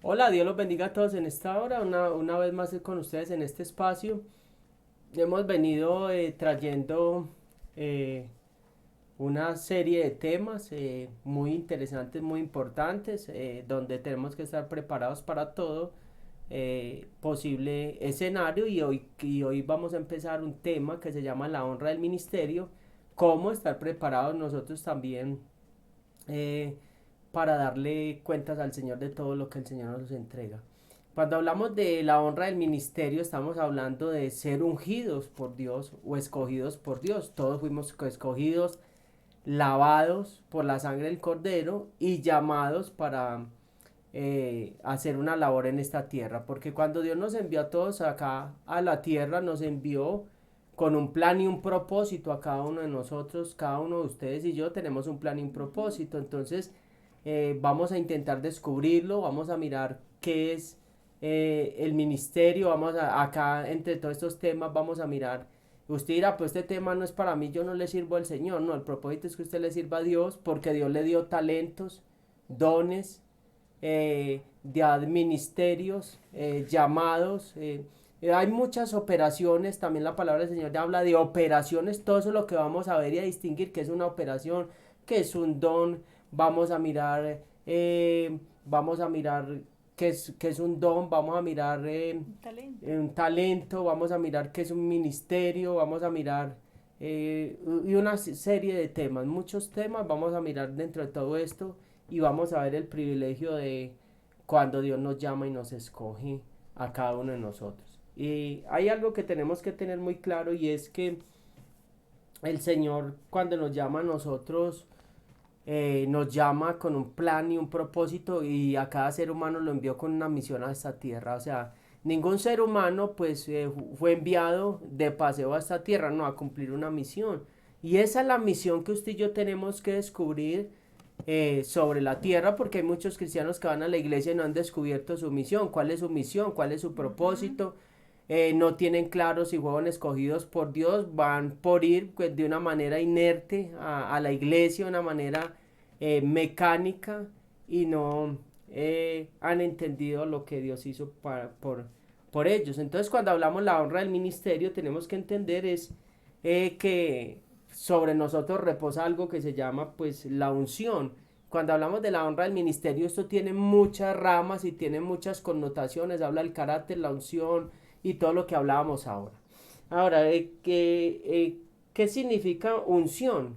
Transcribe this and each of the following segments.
Hola, Dios los bendiga a todos en esta hora, una vez más con ustedes en este espacio. Hemos venido trayendo eh, una serie de temas muy interesantes, muy importantes, donde tenemos que estar preparados para todo posible escenario y hoy vamos a empezar un tema que se llama la honra del ministerio, cómo estar preparados nosotros también eh, para darle cuentas al Señor de todo lo que el Señor nos entrega. Cuando hablamos de la honra del ministerio, estamos hablando de ser ungidos por Dios o escogidos por Dios. Todos fuimos escogidos, lavados por la sangre del Cordero y llamados para hacer una labor en esta tierra. Porque cuando Dios nos envió a todos acá a la tierra, nos envió con un plan y un propósito a cada uno de nosotros, cada uno de ustedes y yo tenemos un plan y un propósito. Entonces vamos a intentar descubrirlo, vamos a mirar qué es el ministerio, acá entre todos estos temas vamos a mirar. Usted dirá, pues este tema no es para mí, yo no le sirvo al Señor. No, el propósito es que usted le sirva a Dios porque Dios le dio talentos, dones, de ministerios, llamados. Hay muchas operaciones, también la palabra del Señor habla de operaciones, todo eso es lo que vamos a ver y a distinguir qué es una operación, qué es un don, vamos a mirar qué es un don, vamos a mirar Un talento. un talento, vamos a mirar qué es un ministerio, vamos a mirar y una serie de temas, muchos temas, vamos a mirar dentro de todo esto y vamos a ver el privilegio de cuando Dios nos llama y nos escoge a cada uno de nosotros. Y hay algo que tenemos que tener muy claro y es que el Señor cuando nos llama a nosotros nos llama con un plan y un propósito y a cada ser humano lo envió con una misión a esta tierra. O sea, ningún ser humano pues fue enviado de paseo a esta tierra, no, a cumplir una misión. Y esa es la misión que usted y yo tenemos que descubrir sobre la tierra porque hay muchos cristianos que van a la iglesia y no han descubierto su misión. ¿Cuál es su misión? ¿Cuál es su Ujú. propósito? No tienen claro si fueron escogidos por Dios, van por ir pues, de una manera inerte a la iglesia, de una manera mecánica y no han entendido lo que Dios hizo por ellos. Entonces cuando hablamos la honra del ministerio tenemos que entender es que sobre nosotros reposa algo que se llama pues la unción. Cuando hablamos de la honra del ministerio, esto tiene muchas ramas y tiene muchas connotaciones. Habla del carácter, la unción y todo lo que hablábamos ahora. Ahora, ¿qué significa unción?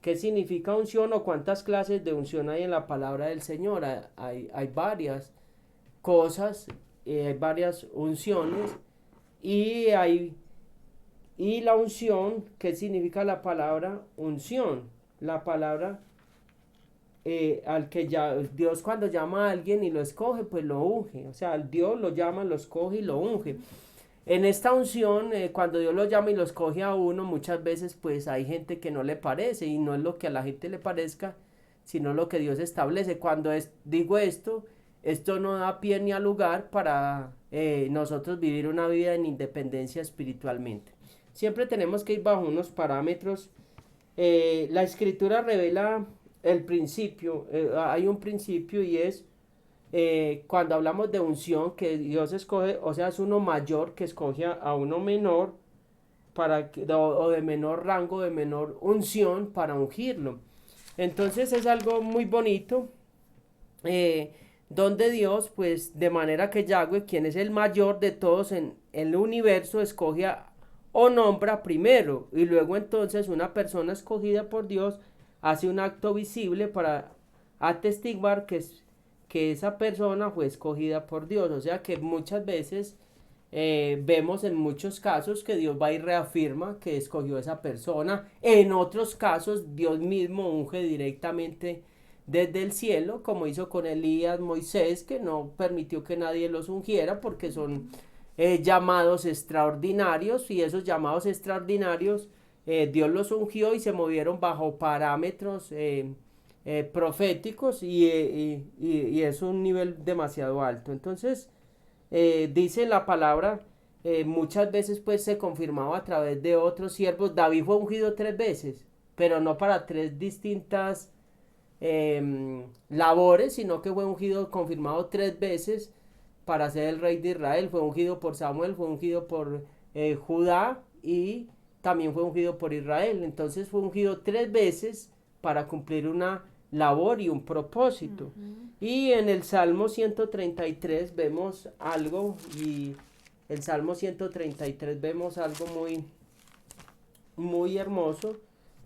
¿Qué significa unción o cuántas clases de unción hay en la palabra del Señor? Hay varias cosas, hay varias unciones y hay y la unción, ¿qué significa la palabra unción? La palabra al que ya Dios cuando llama a alguien y lo escoge, pues lo unge. O sea, Dios lo llama, lo escoge y lo unge. En esta unción, cuando Dios lo llama y lo escoge a uno, muchas veces pues hay gente que no le parece y no es lo que a la gente le parezca, sino lo que Dios establece. Digo esto, esto no da pie ni a lugar para nosotros vivir una vida en independencia espiritualmente. Siempre tenemos que ir bajo unos parámetros. La escritura revela el principio, hay un principio y es cuando hablamos de unción, que Dios escoge, o sea, es uno mayor que escoge a uno menor o de menor rango, de menor unción para ungirlo. Entonces es algo muy bonito, eh, donde Dios, pues de manera que Yahweh, quien es el mayor de todos en el universo, escoge o nombra primero y luego entonces una persona escogida por Dios hace un acto visible para atestiguar que esa persona fue escogida por Dios. O sea que muchas veces vemos en muchos casos que Dios va y reafirma que escogió a esa persona. En otros casos Dios mismo unge directamente desde el cielo, como hizo con Elías, Moisés, que no permitió que nadie los ungiera porque son llamados extraordinarios y esos llamados extraordinarios Dios los ungió y se movieron bajo parámetros proféticos y es un nivel demasiado alto. Entonces, dice la palabra, muchas veces pues se confirmaba a través de otros siervos. David fue ungido 3 veces, pero no para tres distintas labores, sino que fue ungido, confirmado 3 veces para ser el rey de Israel. Fue ungido por Samuel, fue ungido por Judá y también fue ungido por Israel. Entonces fue ungido 3 veces para cumplir una labor y un propósito. Y en el Salmo 133 vemos algo, y el Salmo 133 vemos algo muy, muy hermoso,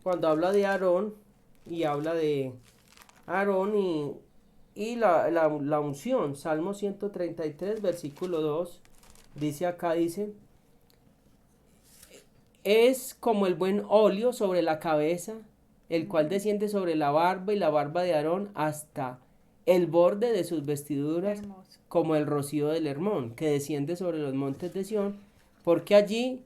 cuando habla de Aarón, y habla de Aarón y la unción. Salmo 133, versículo 2, dice acá, dice, es como el buen óleo sobre la cabeza, el cual desciende sobre la barba, y la barba de Aarón hasta el borde de sus vestiduras, Hermoso. como el rocío del Hermón, que desciende sobre los montes de Sión, porque allí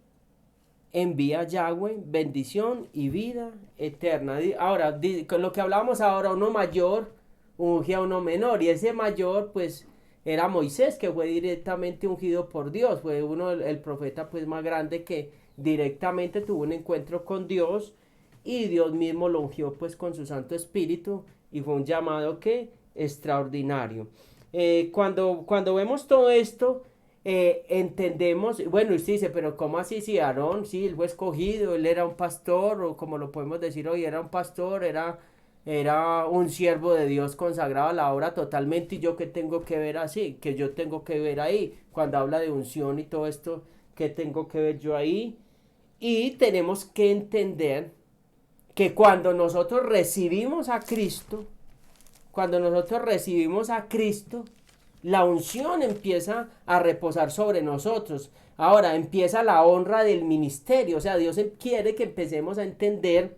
envía Yahweh bendición y vida eterna. Ahora, con lo que hablábamos ahora, uno mayor unge a uno menor, y ese mayor pues era Moisés, que fue directamente ungido por Dios, fue uno el profeta pues más grande que directamente tuvo un encuentro con Dios, y Dios mismo lo ungió pues con su Santo Espíritu, y fue un llamado que extraordinario. Cuando vemos todo esto, entendemos, bueno, usted dice, pero ¿cómo así si Aarón, sí, él fue escogido, él era un pastor, o como lo podemos decir hoy, era un pastor, era un siervo de Dios consagrado a la obra totalmente, y yo qué tengo que ver así, que yo tengo que ver ahí, cuando habla de unción y todo esto, qué tengo que ver yo ahí? Y tenemos que entender que cuando nosotros recibimos a Cristo, cuando nosotros recibimos a Cristo, la unción empieza a reposar sobre nosotros. Ahora empieza la honra del ministerio, o sea, Dios quiere que empecemos a entender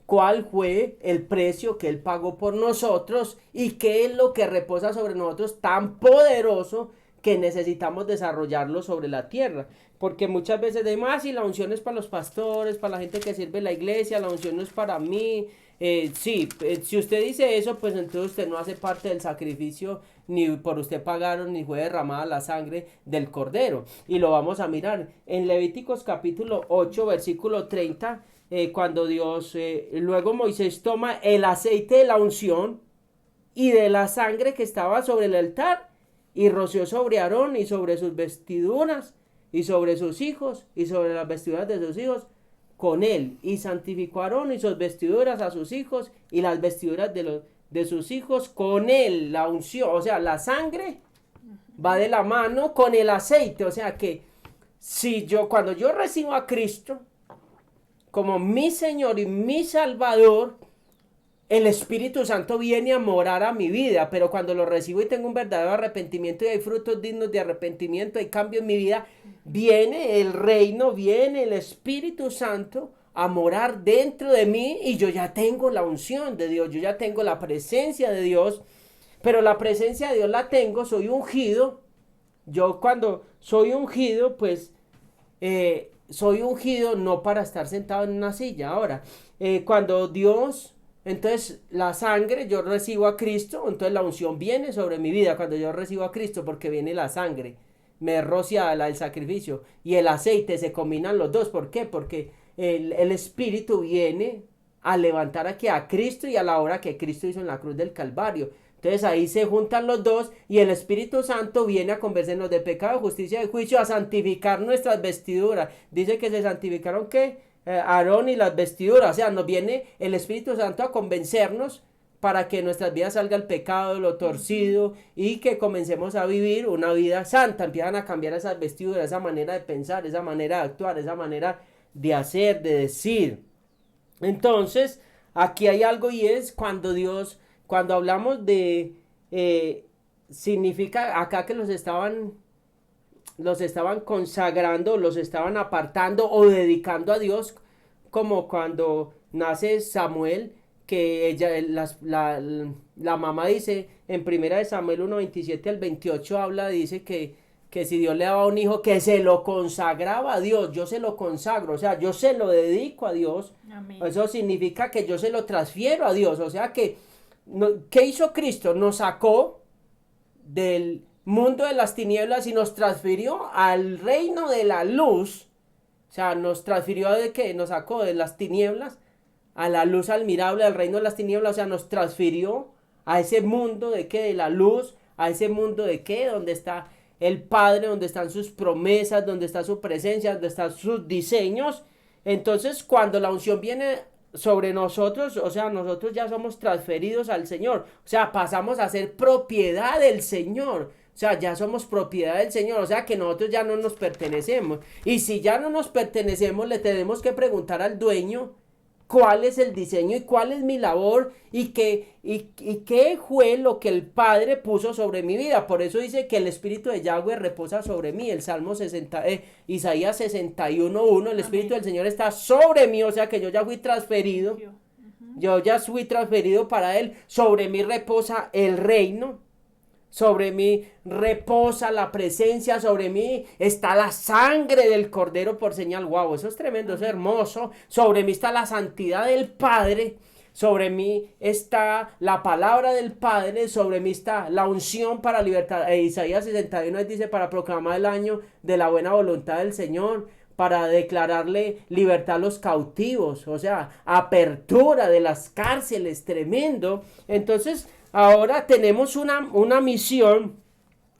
cuál fue el precio que Él pagó por nosotros, y qué es lo que reposa sobre nosotros tan poderoso que necesitamos desarrollarlo sobre la tierra. Porque muchas veces decimos, si la unción es para los pastores, para la gente que sirve en la iglesia, la unción no es para mí. Sí, si usted dice eso, pues entonces usted no hace parte del sacrificio, ni por usted pagaron, ni fue derramada la sangre del cordero. Y lo vamos a mirar en Levíticos capítulo 8, versículo 30, cuando Dios, luego Moisés toma el aceite de la unción y de la sangre que estaba sobre el altar, y roció sobre Aarón y sobre sus vestiduras y sobre sus hijos y sobre las vestiduras de sus hijos con él, y santificó a Aarón y sus vestiduras a sus hijos y las vestiduras de sus hijos con él. La unción, o sea, la sangre va de la mano con el aceite, o sea que cuando yo recibo a Cristo como mi Señor y mi Salvador, el Espíritu Santo viene a morar a mi vida, pero cuando lo recibo y tengo un verdadero arrepentimiento, y hay frutos dignos de arrepentimiento, hay cambio en mi vida, viene el reino, viene el Espíritu Santo a morar dentro de mí, y yo ya tengo la unción de Dios, yo ya tengo la presencia de Dios, pero la presencia de Dios la tengo, soy ungido. Yo cuando soy ungido, pues soy ungido no para estar sentado en una silla. Ahora, cuando Dios, entonces la sangre, yo recibo a Cristo, entonces la unción viene sobre mi vida cuando yo recibo a Cristo, porque viene la sangre, me rocía el sacrificio, y el aceite, se combinan los dos. ¿Por qué? Porque el Espíritu viene a levantar aquí a Cristo, y a la obra que Cristo hizo en la cruz del Calvario. Entonces ahí se juntan los dos, y el Espíritu Santo viene a convencernos de pecado, justicia y juicio, a santificar nuestras vestiduras. Dice que se santificaron, ¿qué? Aarón y las vestiduras. O sea, nos viene el Espíritu Santo a convencernos para que en nuestras vidas salga el pecado, lo torcido, y que comencemos a vivir una vida santa. Empiezan a cambiar esas vestiduras, esa manera de pensar, esa manera de actuar, esa manera de hacer, de decir. Entonces, aquí hay algo, y es cuando hablamos de, significa acá que los estaban consagrando, los estaban apartando o dedicando a Dios, como cuando nace Samuel, que la mamá dice en primera de Samuel 1:27 al 28, dice que si Dios le daba un hijo, que se lo consagraba a Dios. Yo se lo consagro, o sea, yo se lo dedico a Dios. Amén. Eso significa que yo se lo transfiero a Dios, o sea que, ¿qué hizo Cristo? Nos sacó del mundo de las tinieblas y nos transfirió al reino de la luz. O sea, nos transfirió de que nos sacó de las tinieblas a la luz admirable del reino de las tinieblas, o sea, nos transfirió a ese mundo de qué, de la luz, a ese mundo de qué, donde está el Padre, donde están sus promesas, donde está su presencia, donde están sus diseños. Entonces, cuando la unción viene sobre nosotros, o sea, nosotros ya somos transferidos al Señor, o sea, pasamos a ser propiedad del Señor. O sea, ya somos propiedad del Señor, o sea que nosotros ya no nos pertenecemos. Y si ya no nos pertenecemos, le tenemos que preguntar al dueño cuál es el diseño y cuál es mi labor y qué fue lo que el Padre puso sobre mi vida. Por eso dice que el Espíritu de Yahweh reposa sobre mí. El Salmo 60, Isaías 61:1, el Espíritu del Señor está sobre mí, o sea que yo ya fui transferido. Yo ya fui transferido para Él. Sobre mí reposa el reino. Sobre mí reposa la presencia, sobre mí está la sangre del Cordero por señal. Wow, eso es tremendo, eso es hermoso. Sobre mí está la santidad del Padre, sobre mí está la palabra del Padre, sobre mí está la unción para libertad. Isaías 61 dice, para proclamar el año de la buena voluntad del Señor, para declararle libertad a los cautivos, o sea, apertura de las cárceles, tremendo. Entonces, ahora tenemos una misión,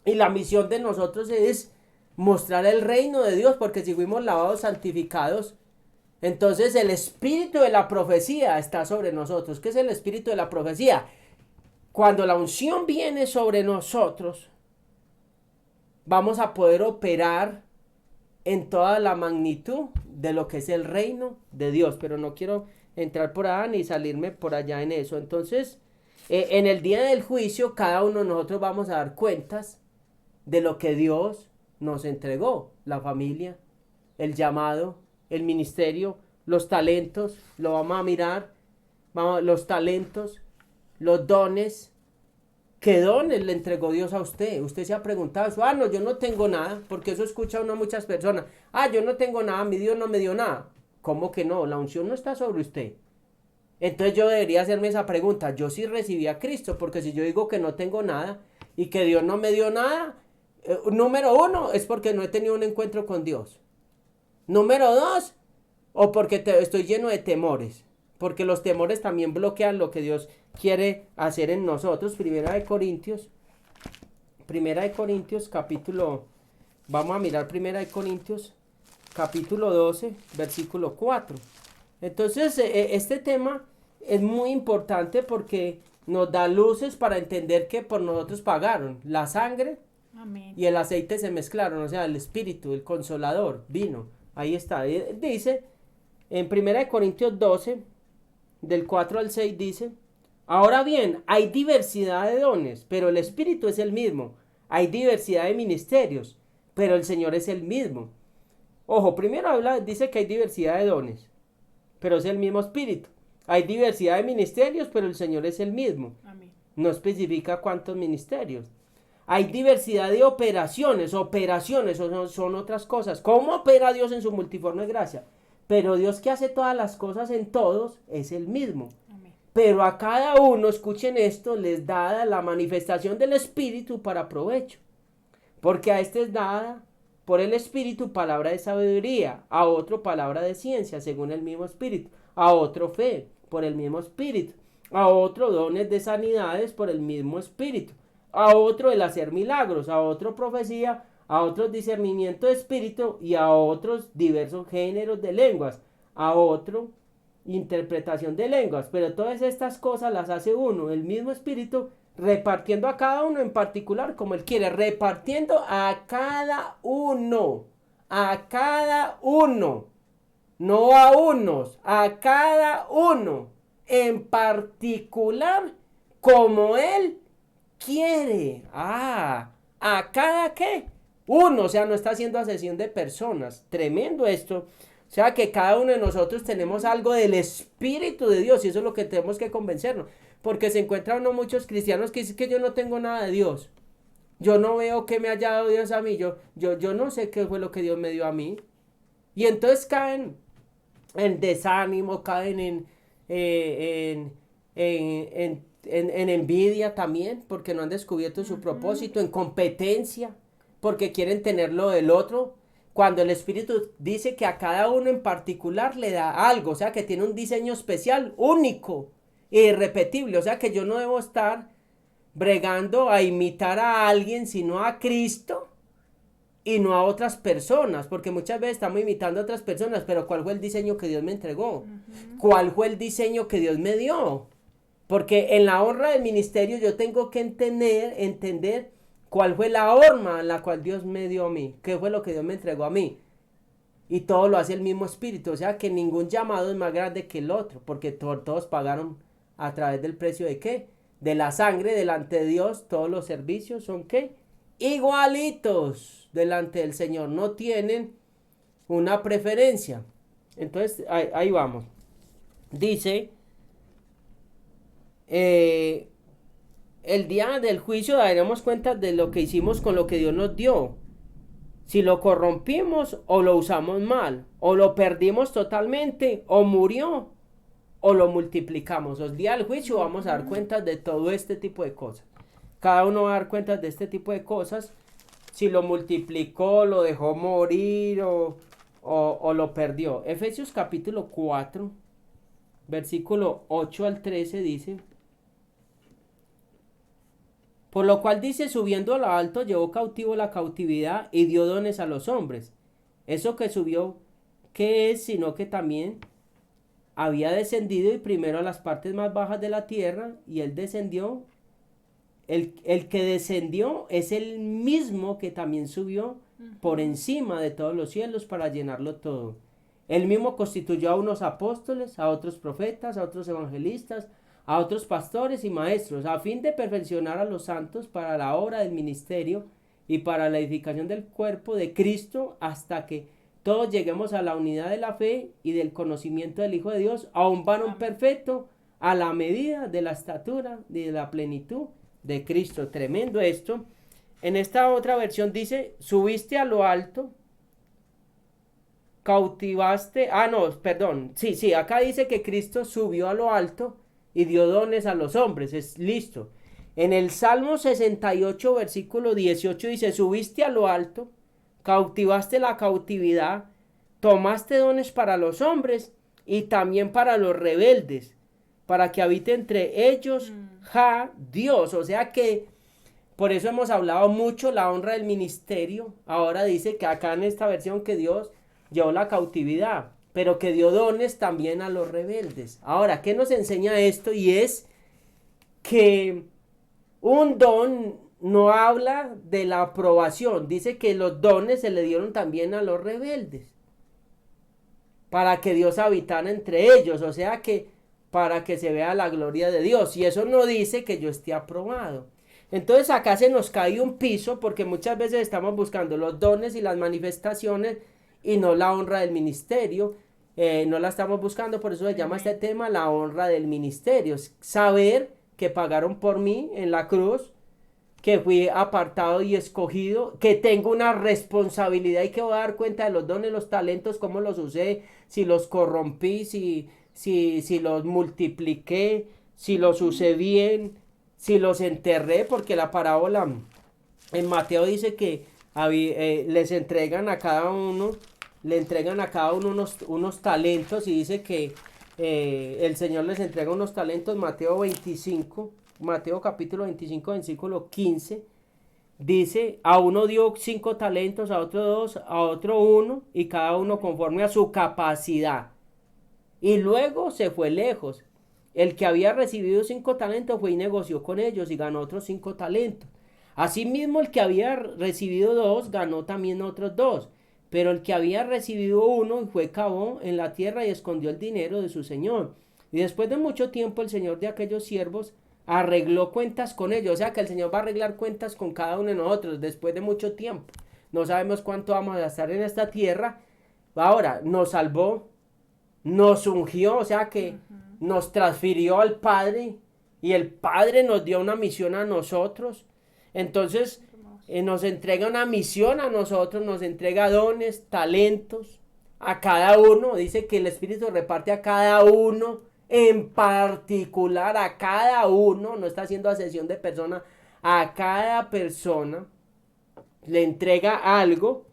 y la misión de nosotros es mostrar el reino de Dios, porque si fuimos lavados, santificados, entonces el espíritu de la profecía está sobre nosotros. ¿Qué es el espíritu de la profecía? Cuando la unción viene sobre nosotros, vamos a poder operar en toda la magnitud de lo que es el reino de Dios, pero no quiero entrar por allá ni salirme por allá en eso. Entonces, en el día del juicio, cada uno de nosotros vamos a dar cuentas de lo que Dios nos entregó, la familia, el llamado, el ministerio, los talentos, lo vamos a mirar, los talentos, los dones. ¿Qué dones le entregó Dios a usted? Usted se ha preguntado eso. No, yo no tengo nada, porque eso escucha uno a muchas personas. Yo no tengo nada, mi Dios no me dio nada. ¿Cómo que no? La unción no está sobre usted. Entonces yo debería hacerme esa pregunta. Yo sí recibí a Cristo, porque si yo digo que no tengo nada y que Dios no me dio nada, número uno, es porque no he tenido un encuentro con Dios. Número dos, o porque estoy lleno de temores, porque los temores también bloquean lo que Dios quiere hacer en nosotros. Primera de Corintios capítulo, vamos a mirar Primera de Corintios capítulo 12, versículo 4. Entonces, este tema es muy importante porque nos da luces para entender que por nosotros pagaron. La sangre Amén. y el aceite se mezclaron, o sea, el Espíritu, el Consolador, vino. Ahí está. Dice, en 1 Corintios 12, del 4 al 6, dice, ahora bien, hay diversidad de dones, pero el Espíritu es el mismo. Hay diversidad de ministerios, pero el Señor es el mismo. Ojo, primero dice que hay diversidad de dones, pero es el mismo Espíritu. Hay diversidad de ministerios, pero el Señor es el mismo. Amén. No especifica cuántos ministerios. Hay diversidad de operaciones son otras cosas. ¿Cómo opera Dios en su multiforme gracia? Pero Dios, que hace todas las cosas en todos, es el mismo. Amén. Pero a cada uno, escuchen esto, les da la manifestación del Espíritu para provecho. Porque a este es dada por el Espíritu palabra de sabiduría, a otro palabra de ciencia, según el mismo Espíritu, a otro fe, por el mismo Espíritu, a otro dones de sanidades, por el mismo Espíritu, a otro el hacer milagros, a otro profecía, a otro discernimiento de espíritu y a otros diversos géneros de lenguas, a otro interpretación de lenguas. Pero todas estas cosas las hace uno, el mismo Espíritu, repartiendo a cada uno en particular como Él quiere, repartiendo a cada uno, no a unos, a cada uno en particular como Él quiere. ¿A cada qué? Uno, o sea, no está haciendo asesión de personas. Tremendo esto. O sea, que cada uno de nosotros tenemos algo del Espíritu de Dios, y eso es lo que tenemos que convencernos. Porque se encuentran muchos cristianos que dicen que yo no tengo nada de Dios. Yo no veo que me haya dado Dios a mí. Yo no sé qué fue lo que Dios me dio a mí. Y entonces caen en desánimo, caen en envidia también, porque no han descubierto su propósito, en competencia, porque quieren tener lo del otro. cuando el Espíritu dice que a cada uno en particular le da algo, o sea que tiene un diseño especial, único e irrepetible, o sea que yo no debo estar bregando a imitar a alguien, sino a Cristo y no a otras personas, porque muchas veces estamos imitando a otras personas, pero ¿cuál fue el diseño que Dios me entregó? ¿Cuál fue el diseño que Dios me dio? Porque en la honra del ministerio yo tengo que entender cuál fue la horma en la cual Dios me dio a mí, qué fue lo que Dios me entregó a mí. Y todo lo hace el mismo Espíritu, o sea que ningún llamado es más grande que el otro, porque todos pagaron a través del precio de qué, de la sangre delante de Dios. Todos los servicios son qué, igualitos delante del Señor, no tienen una preferencia. Entonces ahí vamos, dice, el día del juicio daremos cuenta de lo que hicimos con lo que Dios nos dio, si lo corrompimos o lo usamos mal, o lo perdimos totalmente, o murió, o lo multiplicamos. El día del juicio vamos a dar cuenta de todo este tipo de cosas. Cada uno va a dar cuenta de este tipo de cosas, si lo multiplicó, lo dejó morir o lo perdió. Efesios capítulo 4, versículo 8 al 13 dice: por lo cual dice, subiendo a lo alto, llevó cautivo la cautividad y dio dones a los hombres. Eso que subió, ¿qué es? Sino que también había descendido y primero a las partes más bajas de la tierra, y él descendió. El que descendió es el mismo que también subió por encima de todos los cielos para llenarlo todo. Él mismo constituyó a unos apóstoles, a otros profetas, a otros evangelistas, a otros pastores y maestros, a fin de perfeccionar a los santos para la obra del ministerio y para la edificación del cuerpo de Cristo, hasta que todos lleguemos a la unidad de la fe y del conocimiento del Hijo de Dios, a un varón perfecto, a la medida de la estatura y de la plenitud de Cristo. Tremendo esto. En esta otra versión dice, subiste a lo alto, cautivaste, acá dice que Cristo subió a lo alto y dio dones a los hombres, es listo. En el Salmo 68, versículo 18 dice, subiste a lo alto, cautivaste la cautividad, tomaste dones para los hombres y también para los rebeldes, para que habite entre ellos Dios. O sea que por eso hemos hablado mucho la honra del ministerio. Ahora dice que acá en esta versión que Dios llevó la cautividad, pero que dio dones también a los rebeldes. Ahora, ¿qué nos enseña esto? Y es que un don no habla de la aprobación. Dice que los dones se le dieron también a los rebeldes, para que Dios habitara entre ellos. O sea que para que se vea la gloria de Dios. Y eso no dice que yo esté aprobado. Entonces acá se nos cae un piso, porque muchas veces estamos buscando los dones y las manifestaciones y no la honra del ministerio. No la estamos buscando, por eso se llama este tema la honra del ministerio. Saber que pagaron por mí en la cruz, que fui apartado y escogido, que tengo una responsabilidad y que voy a dar cuenta de los dones, los talentos, cómo los usé, si los corrompí, si los multipliqué, si los usé bien, si los enterré, porque la parábola en Mateo dice que les entregan a cada uno, le entregan a cada uno unos talentos, y dice que el Señor les entrega unos talentos. Mateo capítulo 25, versículo 15, dice, a uno dio 5 talentos, a otro 2, a otro 1, y cada uno conforme a su capacidad. Y luego se fue lejos. El que había recibido 5 talentos fue y negoció con ellos y ganó otros 5 talentos. Asimismo, el que había recibido 2 ganó también otros 2. Pero el que había recibido 1 fue, cavó en la tierra y escondió el dinero de su señor. Y después de mucho tiempo el señor de aquellos siervos arregló cuentas con ellos. O sea que el Señor va a arreglar cuentas con cada uno de nosotros después de mucho tiempo. No sabemos cuánto vamos a estar en esta tierra. Ahora, nos salvó, nos ungió, o sea que nos transfirió al Padre, y el Padre nos dio una misión a nosotros. Entonces nos entrega una misión a nosotros, nos entrega dones, talentos a cada uno. Dice que el Espíritu reparte a cada uno en particular, a cada uno, no está haciendo asesión de personas, a cada persona le entrega algo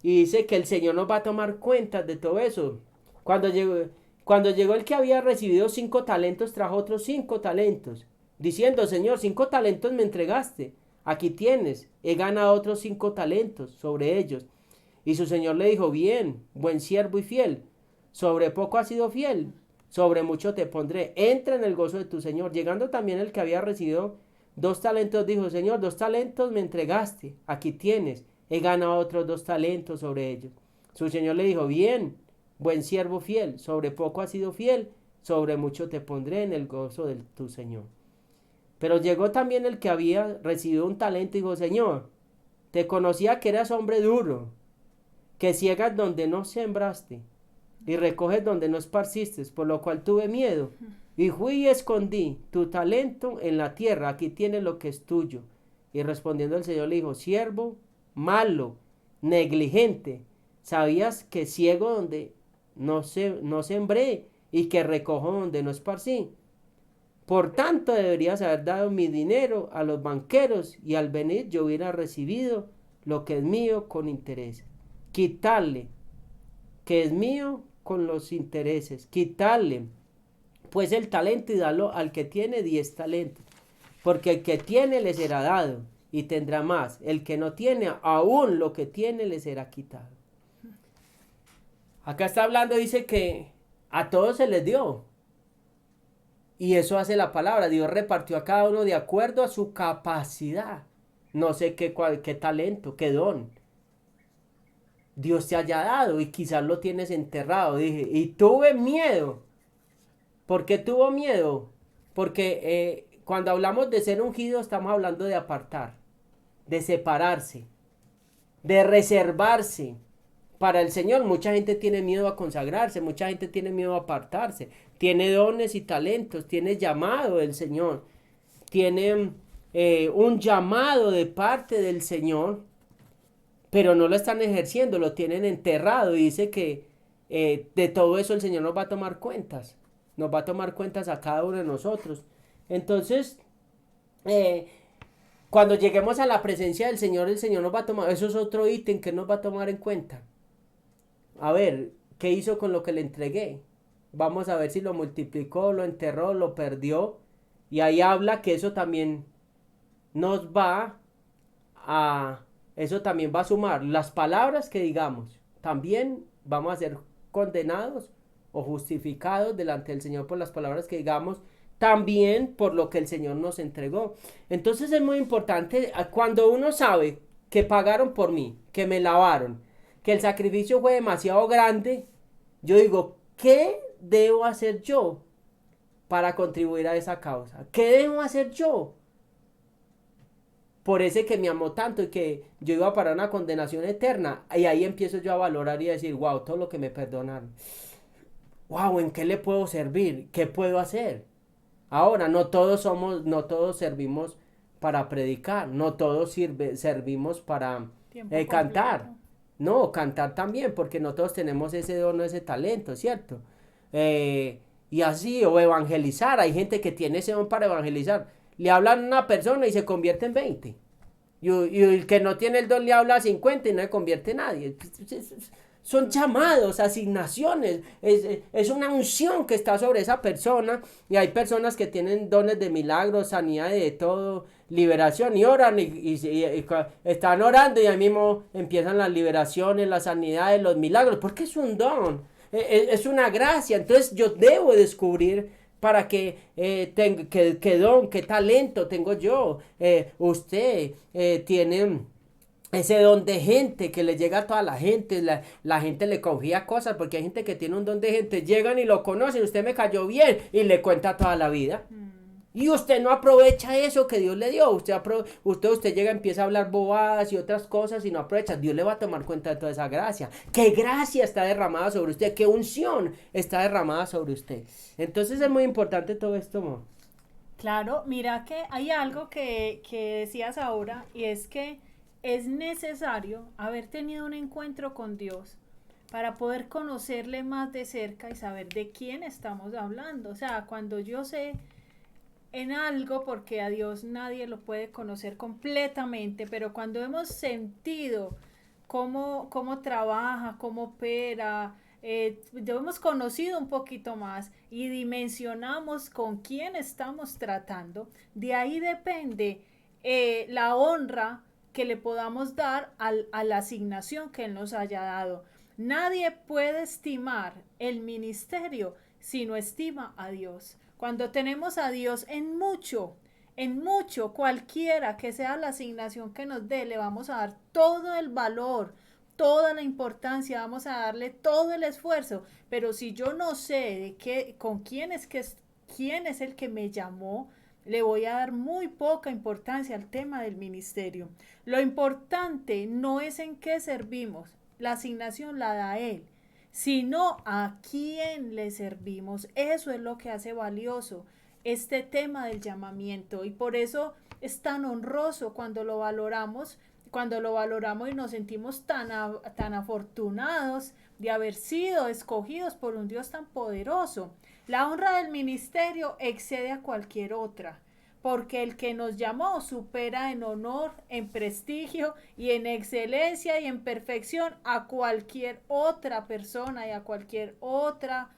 Y dice que el Señor nos va a tomar cuenta de todo eso. Cuando llegó, cuando llegó el que había recibido 5 talentos, trajo otros 5 talentos, diciendo, Señor, 5 talentos me entregaste, aquí tienes, he ganado otros 5 talentos sobre ellos. Y su Señor le dijo, bien, buen siervo y fiel, sobre poco has sido fiel, sobre mucho te pondré, entra en el gozo de tu Señor. Llegando también el que había recibido 2 talentos, dijo, Señor, 2 talentos me entregaste, aquí tienes, he ganado otros 2 talentos sobre ellos. Su Señor le dijo, bien, buen siervo fiel, sobre poco has sido fiel, sobre mucho te pondré en el gozo de tu Señor. Pero llegó también el que había recibido 1 talento y dijo, Señor, te conocía que eras hombre duro, que ciegas donde no sembraste y recoges donde no esparciste, por lo cual tuve miedo. Y fui y escondí tu talento en la tierra, aquí tienes lo que es tuyo. Y respondiendo el Señor le dijo, siervo malo, negligente, sabías que ciego donde no sembré y que recojo donde no esparcí. Por tanto deberías haber dado mi dinero a los banqueros y al venir yo hubiera recibido lo que es mío con interés. Quitarle, que es mío con los intereses. Quitarle pues el talento y darlo al que tiene 10 talentos. Porque el que tiene le será dado y tendrá más. El que no tiene, aún lo que tiene le será quitado. Acá está hablando, dice que a todos se les dio. Y eso hace la palabra. Dios repartió a cada uno de acuerdo a su capacidad. No sé qué talento, qué don Dios te haya dado y quizás lo tienes enterrado. Dije, y tuve miedo. ¿Por qué tuvo miedo? Porque cuando hablamos de ser ungido estamos hablando de apartar, de separarse, de reservarse. Para el Señor mucha gente tiene miedo a consagrarse, mucha gente tiene miedo a apartarse, tiene dones y talentos, tiene llamado del Señor, tiene un llamado de parte del Señor, pero no lo están ejerciendo, lo tienen enterrado y dice que de todo eso el Señor nos va a tomar cuentas, nos va a tomar cuentas a cada uno de nosotros. Entonces, eh, cuando lleguemos a la presencia del Señor, el Señor nos va a tomar, eso es otro ítem que nos va a tomar en cuenta. A ver, ¿qué hizo con lo que le entregué? Vamos a ver si lo multiplicó, lo enterró, lo perdió. Y ahí habla que eso también nos va a, eso también va a sumar las palabras que digamos. También vamos a ser condenados o justificados delante del Señor por las palabras que digamos, también por lo que el Señor nos entregó. Entonces es muy importante cuando uno sabe que pagaron por mí, que me lavaron, que el sacrificio fue demasiado grande, yo digo, ¿qué debo hacer yo para contribuir a esa causa? ¿Qué debo hacer yo? Por ese que me amó tanto y que yo iba para una condenación eterna. Y ahí empiezo yo a valorar y a decir, wow, todo lo que me perdonaron. Wow, ¿en qué le puedo servir? ¿Qué puedo hacer? Ahora, no todos servimos para predicar, no todos servimos para cantar. No, cantar también, porque no todos tenemos ese don o ese talento, ¿cierto? Y así, o evangelizar, hay gente que tiene ese don para evangelizar. Le hablan a una persona y se convierte en 20. Y el que no tiene el don le habla a 50 y no se convierte en nadie. Son llamados, asignaciones, es una unción que está sobre esa persona y hay personas que tienen dones de milagros, sanidad de todo, liberación y oran y están orando y ahí mismo empiezan las liberaciones, las sanidades, los milagros, porque es un don, es una gracia, entonces yo debo descubrir para qué don, qué talento tengo yo, usted tiene ese don de gente que le llega a toda la gente, la gente le confía cosas, porque hay gente que tiene un don de gente, llegan y lo conocen, usted me cayó bien y le cuenta toda la vida. Y usted no aprovecha eso que Dios le dio, usted llega, empieza a hablar bobadas y otras cosas y no aprovecha, Dios le va a tomar cuenta de toda esa gracia. ¿Qué gracia está derramada sobre usted? ¿Qué unción está derramada sobre usted? Entonces es muy importante todo esto, amor. Claro, mira que hay algo que decías ahora y es que es necesario haber tenido un encuentro con Dios para poder conocerle más de cerca y saber de quién estamos hablando. O sea, cuando yo sé en algo, porque a Dios nadie lo puede conocer completamente, pero cuando hemos sentido cómo trabaja, cómo opera. Lo hemos conocido un poquito más y dimensionamos con quién estamos tratando. De ahí depende la honra que le podamos dar a la asignación que Él nos haya dado. Nadie puede estimar el ministerio si no estima a Dios. Cuando tenemos a Dios en mucho, cualquiera que sea la asignación que nos dé, le vamos a dar todo el valor, toda la importancia, vamos a darle todo el esfuerzo. Pero si yo no sé de qué, con quién es el que me llamó, le voy a dar muy poca importancia al tema del ministerio. Lo importante no es en qué servimos, la asignación la da Él, sino a quién le servimos. Eso es lo que hace valioso este tema del llamamiento, y por eso es tan honroso cuando lo valoramos y nos sentimos tan afortunados de haber sido escogidos por un Dios tan poderoso. La honra del ministerio excede a cualquier otra, porque el que nos llamó supera en honor, en prestigio y en excelencia y en perfección a cualquier otra persona y a cualquier otra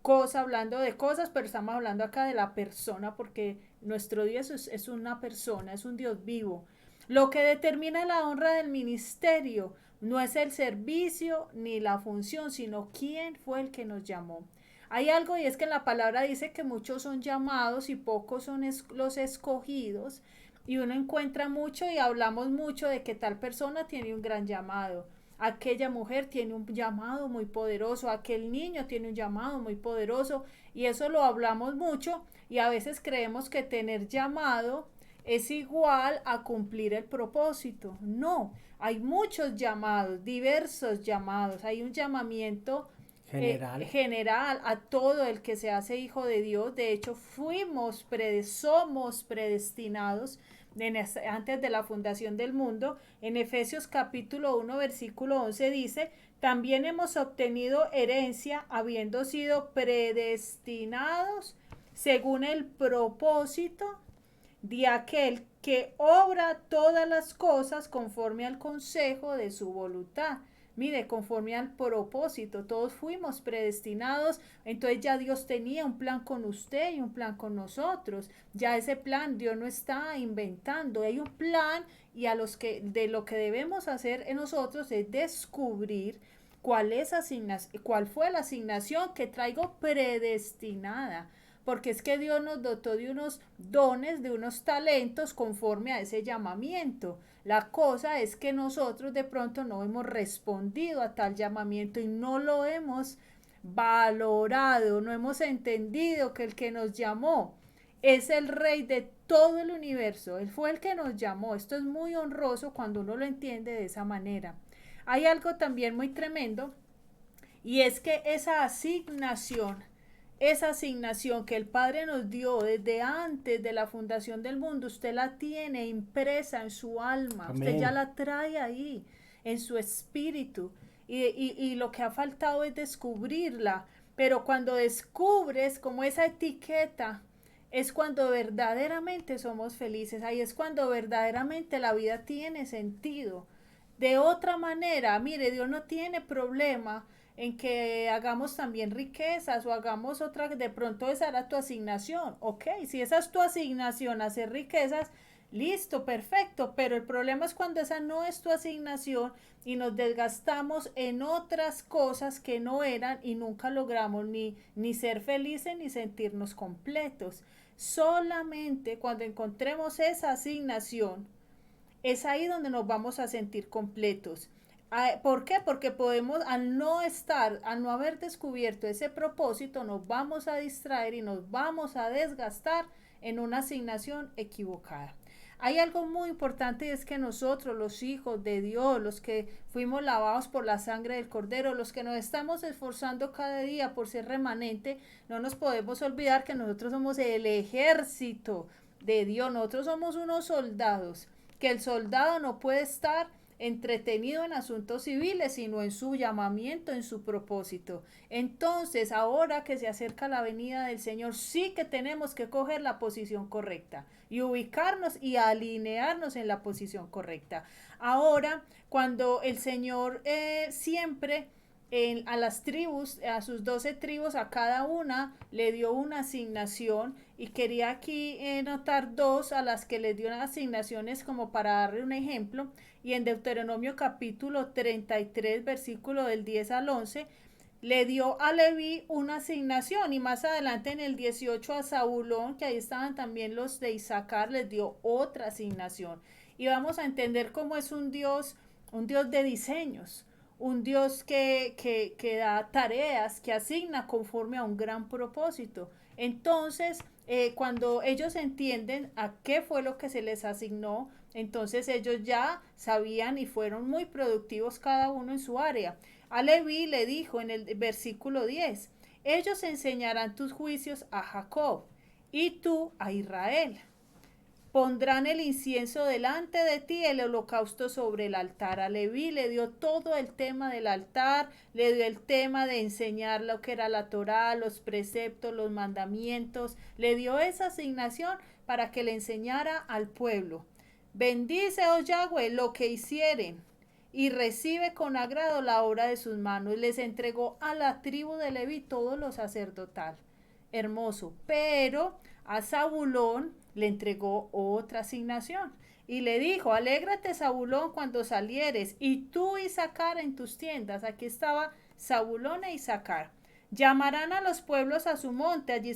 cosa, hablando de cosas, pero estamos hablando acá de la persona, porque nuestro Dios es una persona, es un Dios vivo. Lo que determina la honra del ministerio no es el servicio ni la función, sino quién fue el que nos llamó. Hay algo, y es que en la palabra dice que muchos son llamados y pocos son los escogidos, y uno encuentra mucho y hablamos mucho de que tal persona tiene un gran llamado, aquella mujer tiene un llamado muy poderoso, aquel niño tiene un llamado muy poderoso, y eso lo hablamos mucho, y a veces creemos que tener llamado es igual a cumplir el propósito. No, hay muchos llamados, diversos llamados, hay un llamamiento General. general a todo el que se hace hijo de Dios. De hecho, somos predestinados antes de la fundación del mundo. En Efesios capítulo 1 versículo 11 dice: también hemos obtenido herencia habiendo sido predestinados según el propósito de aquel que obra todas las cosas conforme al consejo de su voluntad. Mire, conforme al propósito, todos fuimos predestinados, entonces ya Dios tenía un plan con usted y un plan con nosotros. Ya ese plan Dios no está inventando, hay un plan, y de lo que debemos hacer en nosotros es descubrir cuál fue la asignación que traigo predestinada, porque es que Dios nos dotó de unos dones, de unos talentos conforme a ese llamamiento. La cosa es que nosotros de pronto no hemos respondido a tal llamamiento y no lo hemos valorado, no hemos entendido que el que nos llamó es el rey de todo el universo. Él fue el que nos llamó. Esto es muy honroso cuando uno lo entiende de esa manera. Hay algo también muy tremendo, y es que esa asignación que el Padre nos dio desde antes de la fundación del mundo, usted la tiene impresa en su alma. Amén. Usted ya la trae ahí, en su espíritu. Y lo que ha faltado es descubrirla. Pero cuando descubres como esa etiqueta, es cuando verdaderamente somos felices. Ahí es cuando verdaderamente la vida tiene sentido. De otra manera, mire, Dios no tiene problema en que hagamos también riquezas o hagamos otra, de pronto esa era tu asignación, ok, si esa es tu asignación, hacer riquezas, listo, perfecto, pero el problema es cuando esa no es tu asignación y nos desgastamos en otras cosas que no eran y nunca logramos ni ser felices ni sentirnos completos. Solamente cuando encontremos esa asignación, es ahí donde nos vamos a sentir completos. ¿Por qué? Porque podemos, al no haber descubierto ese propósito, nos vamos a distraer y nos vamos a desgastar en una asignación equivocada. Hay algo muy importante, y es que nosotros, los hijos de Dios, los que fuimos lavados por la sangre del Cordero, los que nos estamos esforzando cada día por ser remanente, no nos podemos olvidar que nosotros somos el ejército de Dios. Nosotros somos unos soldados, que el soldado no puede estar entretenido en asuntos civiles, sino en su llamamiento, en su propósito. Entonces, ahora que se acerca la venida del Señor, sí que tenemos que coger la posición correcta y ubicarnos y alinearnos en la posición correcta. Ahora, cuando el Señor siempre a las tribus, a sus 12 tribus, a cada una le dio una asignación, y quería aquí notar dos a las que les dio unas asignaciones como para darle un ejemplo. Y en Deuteronomio capítulo 33, versículo del 10 al 11, le dio a Leví una asignación, y más adelante en el 18 a Zabulón, que ahí estaban también los de Isaacar, les dio otra asignación. Y vamos a entender cómo es un Dios de diseños, un Dios que da tareas, que asigna conforme a un gran propósito. Entonces, cuando ellos entienden a qué fue lo que se les asignó, entonces ellos ya sabían y fueron muy productivos cada uno en su área. A Leví le dijo en el versículo 10, ellos enseñarán tus juicios a Jacob y tú a Israel. Pondrán el incienso delante de ti, el holocausto sobre el altar. A Leví le dio todo el tema del altar, le dio el tema de enseñar lo que era la Torá, los preceptos, los mandamientos, le dio esa asignación para que le enseñara al pueblo. Bendice, oh Yahweh, lo que hicieren, y recibe con agrado la obra de sus manos. Les entregó a la tribu de Leví todo lo sacerdotal. Hermoso. Pero a Zabulón le entregó otra asignación y le dijo, alégrate Zabulón cuando salieres, y tú Isaacar en tus tiendas. Aquí estaba Zabulón e Isaacar. Llamarán a los pueblos a su monte, allí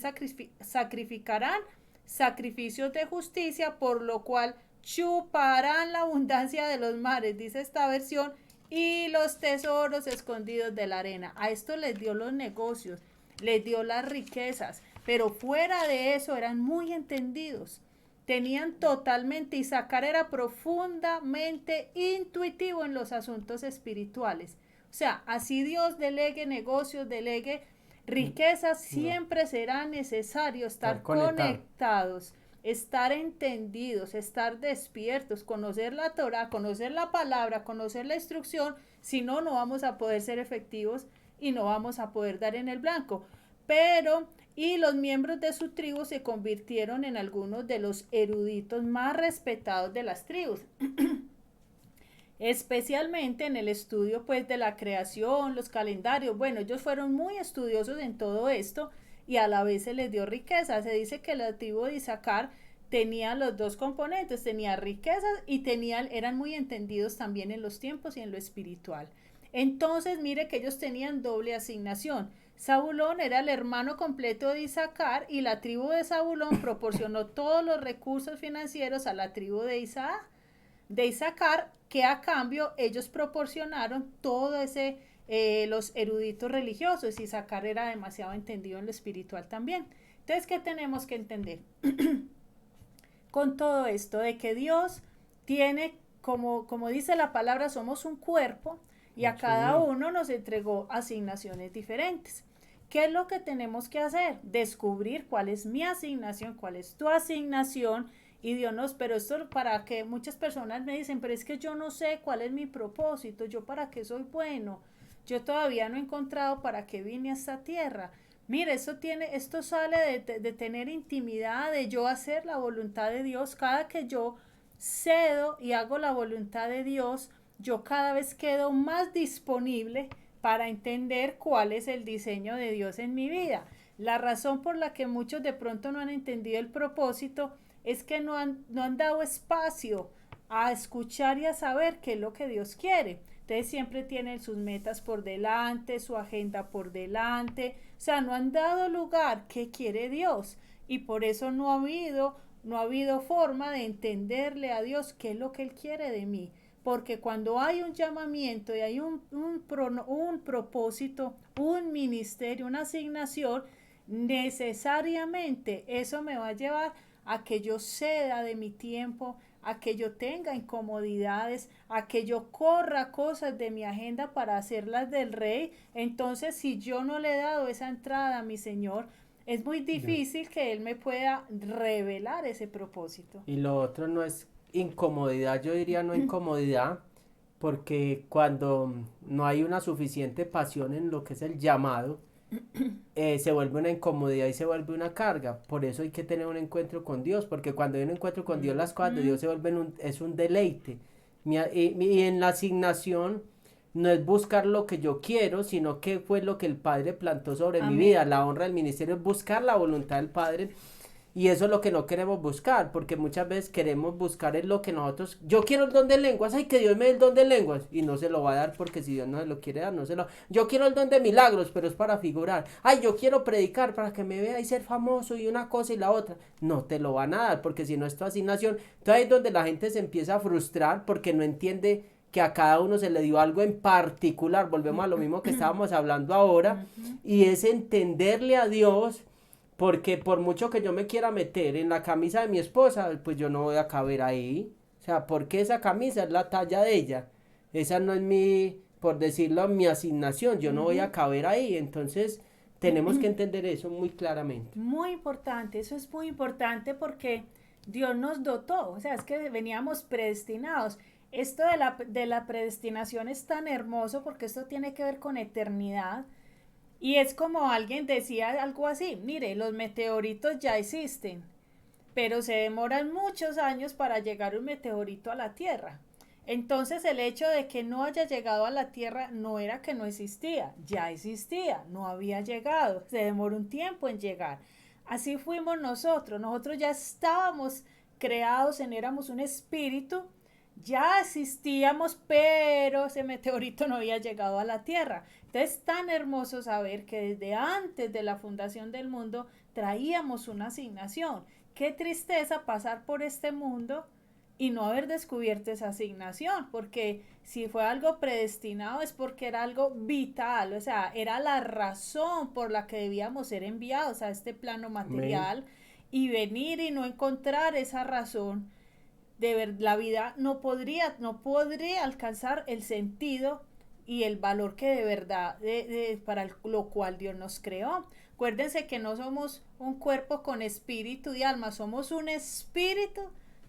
sacrificarán sacrificios de justicia, por lo cual chuparán la abundancia de los mares, dice esta versión, y los tesoros escondidos de la arena. A esto les dio los negocios, les dio las riquezas, pero fuera de eso eran muy entendidos. Tenían totalmente, Isaacar era profundamente intuitivo en los asuntos espirituales. O sea, así Dios delegue negocios, delegue riquezas, No, siempre será necesario estar estar conectado. conectados, estar entendidos, estar despiertos, conocer la Torah, conocer la palabra, conocer la instrucción. Si no, no vamos a poder ser efectivos y no vamos a poder dar en el blanco. Pero, y los miembros de su tribu se convirtieron en algunos de los eruditos más respetados de las tribus, especialmente en el estudio pues de la creación, los calendarios. Bueno, ellos fueron muy estudiosos en todo esto, y a la vez se les dio riqueza. Se dice que la tribu de Isaacar tenía los dos componentes, tenía riquezas y eran muy entendidos también en los tiempos y en lo espiritual. Entonces mire que ellos tenían doble asignación. Zabulón era el hermano completo de Isaacar, y la tribu de Zabulón proporcionó todos los recursos financieros a la tribu de Isaacar, que a cambio ellos proporcionaron todo ese, los eruditos religiosos. Isaacar era demasiado entendido en lo espiritual también. Entonces, ¿qué tenemos que entender con todo esto? De que Dios tiene, como dice la palabra, somos un cuerpo, y a cada Sí, uno nos entregó asignaciones diferentes. ¿Qué es lo que tenemos que hacer? Descubrir cuál es mi asignación, cuál es tu asignación. Y Dios nos, pero esto para que muchas personas me dicen, pero es que yo no sé cuál es mi propósito, yo para qué soy bueno, yo todavía no he encontrado para qué vine a esta tierra. Mire, esto sale de tener intimidad, de yo hacer la voluntad de Dios. Cada que yo cedo y hago la voluntad de Dios, yo cada vez quedo más disponible para entender cuál es el diseño de Dios en mi vida. La razón por la que muchos de pronto no han entendido el propósito es que no han dado espacio a escuchar y a saber qué es lo que Dios quiere. Entonces siempre tienen sus metas por delante, su agenda por delante, o sea, no han dado lugar qué quiere Dios, y por eso no ha habido forma de entenderle a Dios qué es lo que Él quiere de mí. Porque cuando hay un llamamiento y hay un propósito, un ministerio, una asignación, necesariamente eso me va a llevar a que yo ceda de mi tiempo, a que yo tenga incomodidades, a que yo corra cosas de mi agenda para hacerlas del rey. Entonces, si yo no le he dado esa entrada a mi Señor, es muy ya. difícil que Él me pueda revelar ese propósito. Y lo otro no es incomodidad, yo diría no incomodidad, porque cuando no hay una suficiente pasión en lo que es el llamado, se vuelve una incomodidad y se vuelve una carga. Por eso hay que tener un encuentro con Dios, porque cuando hay un encuentro con Dios, las cosas de Dios se vuelven es un deleite. Y en la asignación no es buscar lo que yo quiero, sino que fue lo que el Padre plantó sobre mi vida. Amén. La honra del ministerio es buscar la voluntad del Padre. Y eso es lo que no queremos buscar, porque muchas veces queremos buscar es lo que nosotros, yo quiero el don de lenguas, ay, que Dios me dé el don de lenguas, y no se lo va a dar, porque si Dios no se lo quiere dar, no se lo, yo quiero el don de milagros, pero es para figurar, ay, yo quiero predicar para que me vea y ser famoso y una cosa y la otra, no te lo van a dar, porque si no es tu asignación, entonces ahí es donde la gente se empieza a frustrar, porque no entiende que a cada uno se le dio algo en particular, volvemos a lo mismo que estábamos hablando ahora, y es entenderle a Dios, porque por mucho que yo me quiera meter en la camisa de mi esposa, pues yo no voy a caber ahí. O sea, porque esa camisa es la talla de ella. Esa no es mi, por decirlo, mi asignación. Yo no voy a caber ahí. Entonces, tenemos que entender eso muy claramente. Muy importante, eso es muy importante porque Dios nos dotó, o sea, es que veníamos predestinados. Esto de la predestinación es tan hermoso porque esto tiene que ver con eternidad y es como alguien decía algo así, mire, los meteoritos ya existen, pero se demoran muchos años para llegar un meteorito a la Tierra. Entonces el hecho de que no haya llegado a la Tierra no era que no existía, ya existía, no había llegado, se demoró un tiempo en llegar. Así fuimos nosotros, nosotros ya estábamos creados, éramos un espíritu, ya existíamos, pero ese meteorito no había llegado a la Tierra. Entonces es tan hermoso saber que desde antes de la fundación del mundo traíamos una asignación. Qué tristeza pasar por este mundo y no haber descubierto esa asignación, porque si fue algo predestinado es porque era algo vital, o sea, era la razón por la que debíamos ser enviados a este plano Amén. material y venir y no encontrar esa razón, de ver, la vida no podría alcanzar el sentido y el valor que de verdad para lo cual Dios nos creó. Acuérdense que no somos un cuerpo con espíritu y alma, somos un espíritu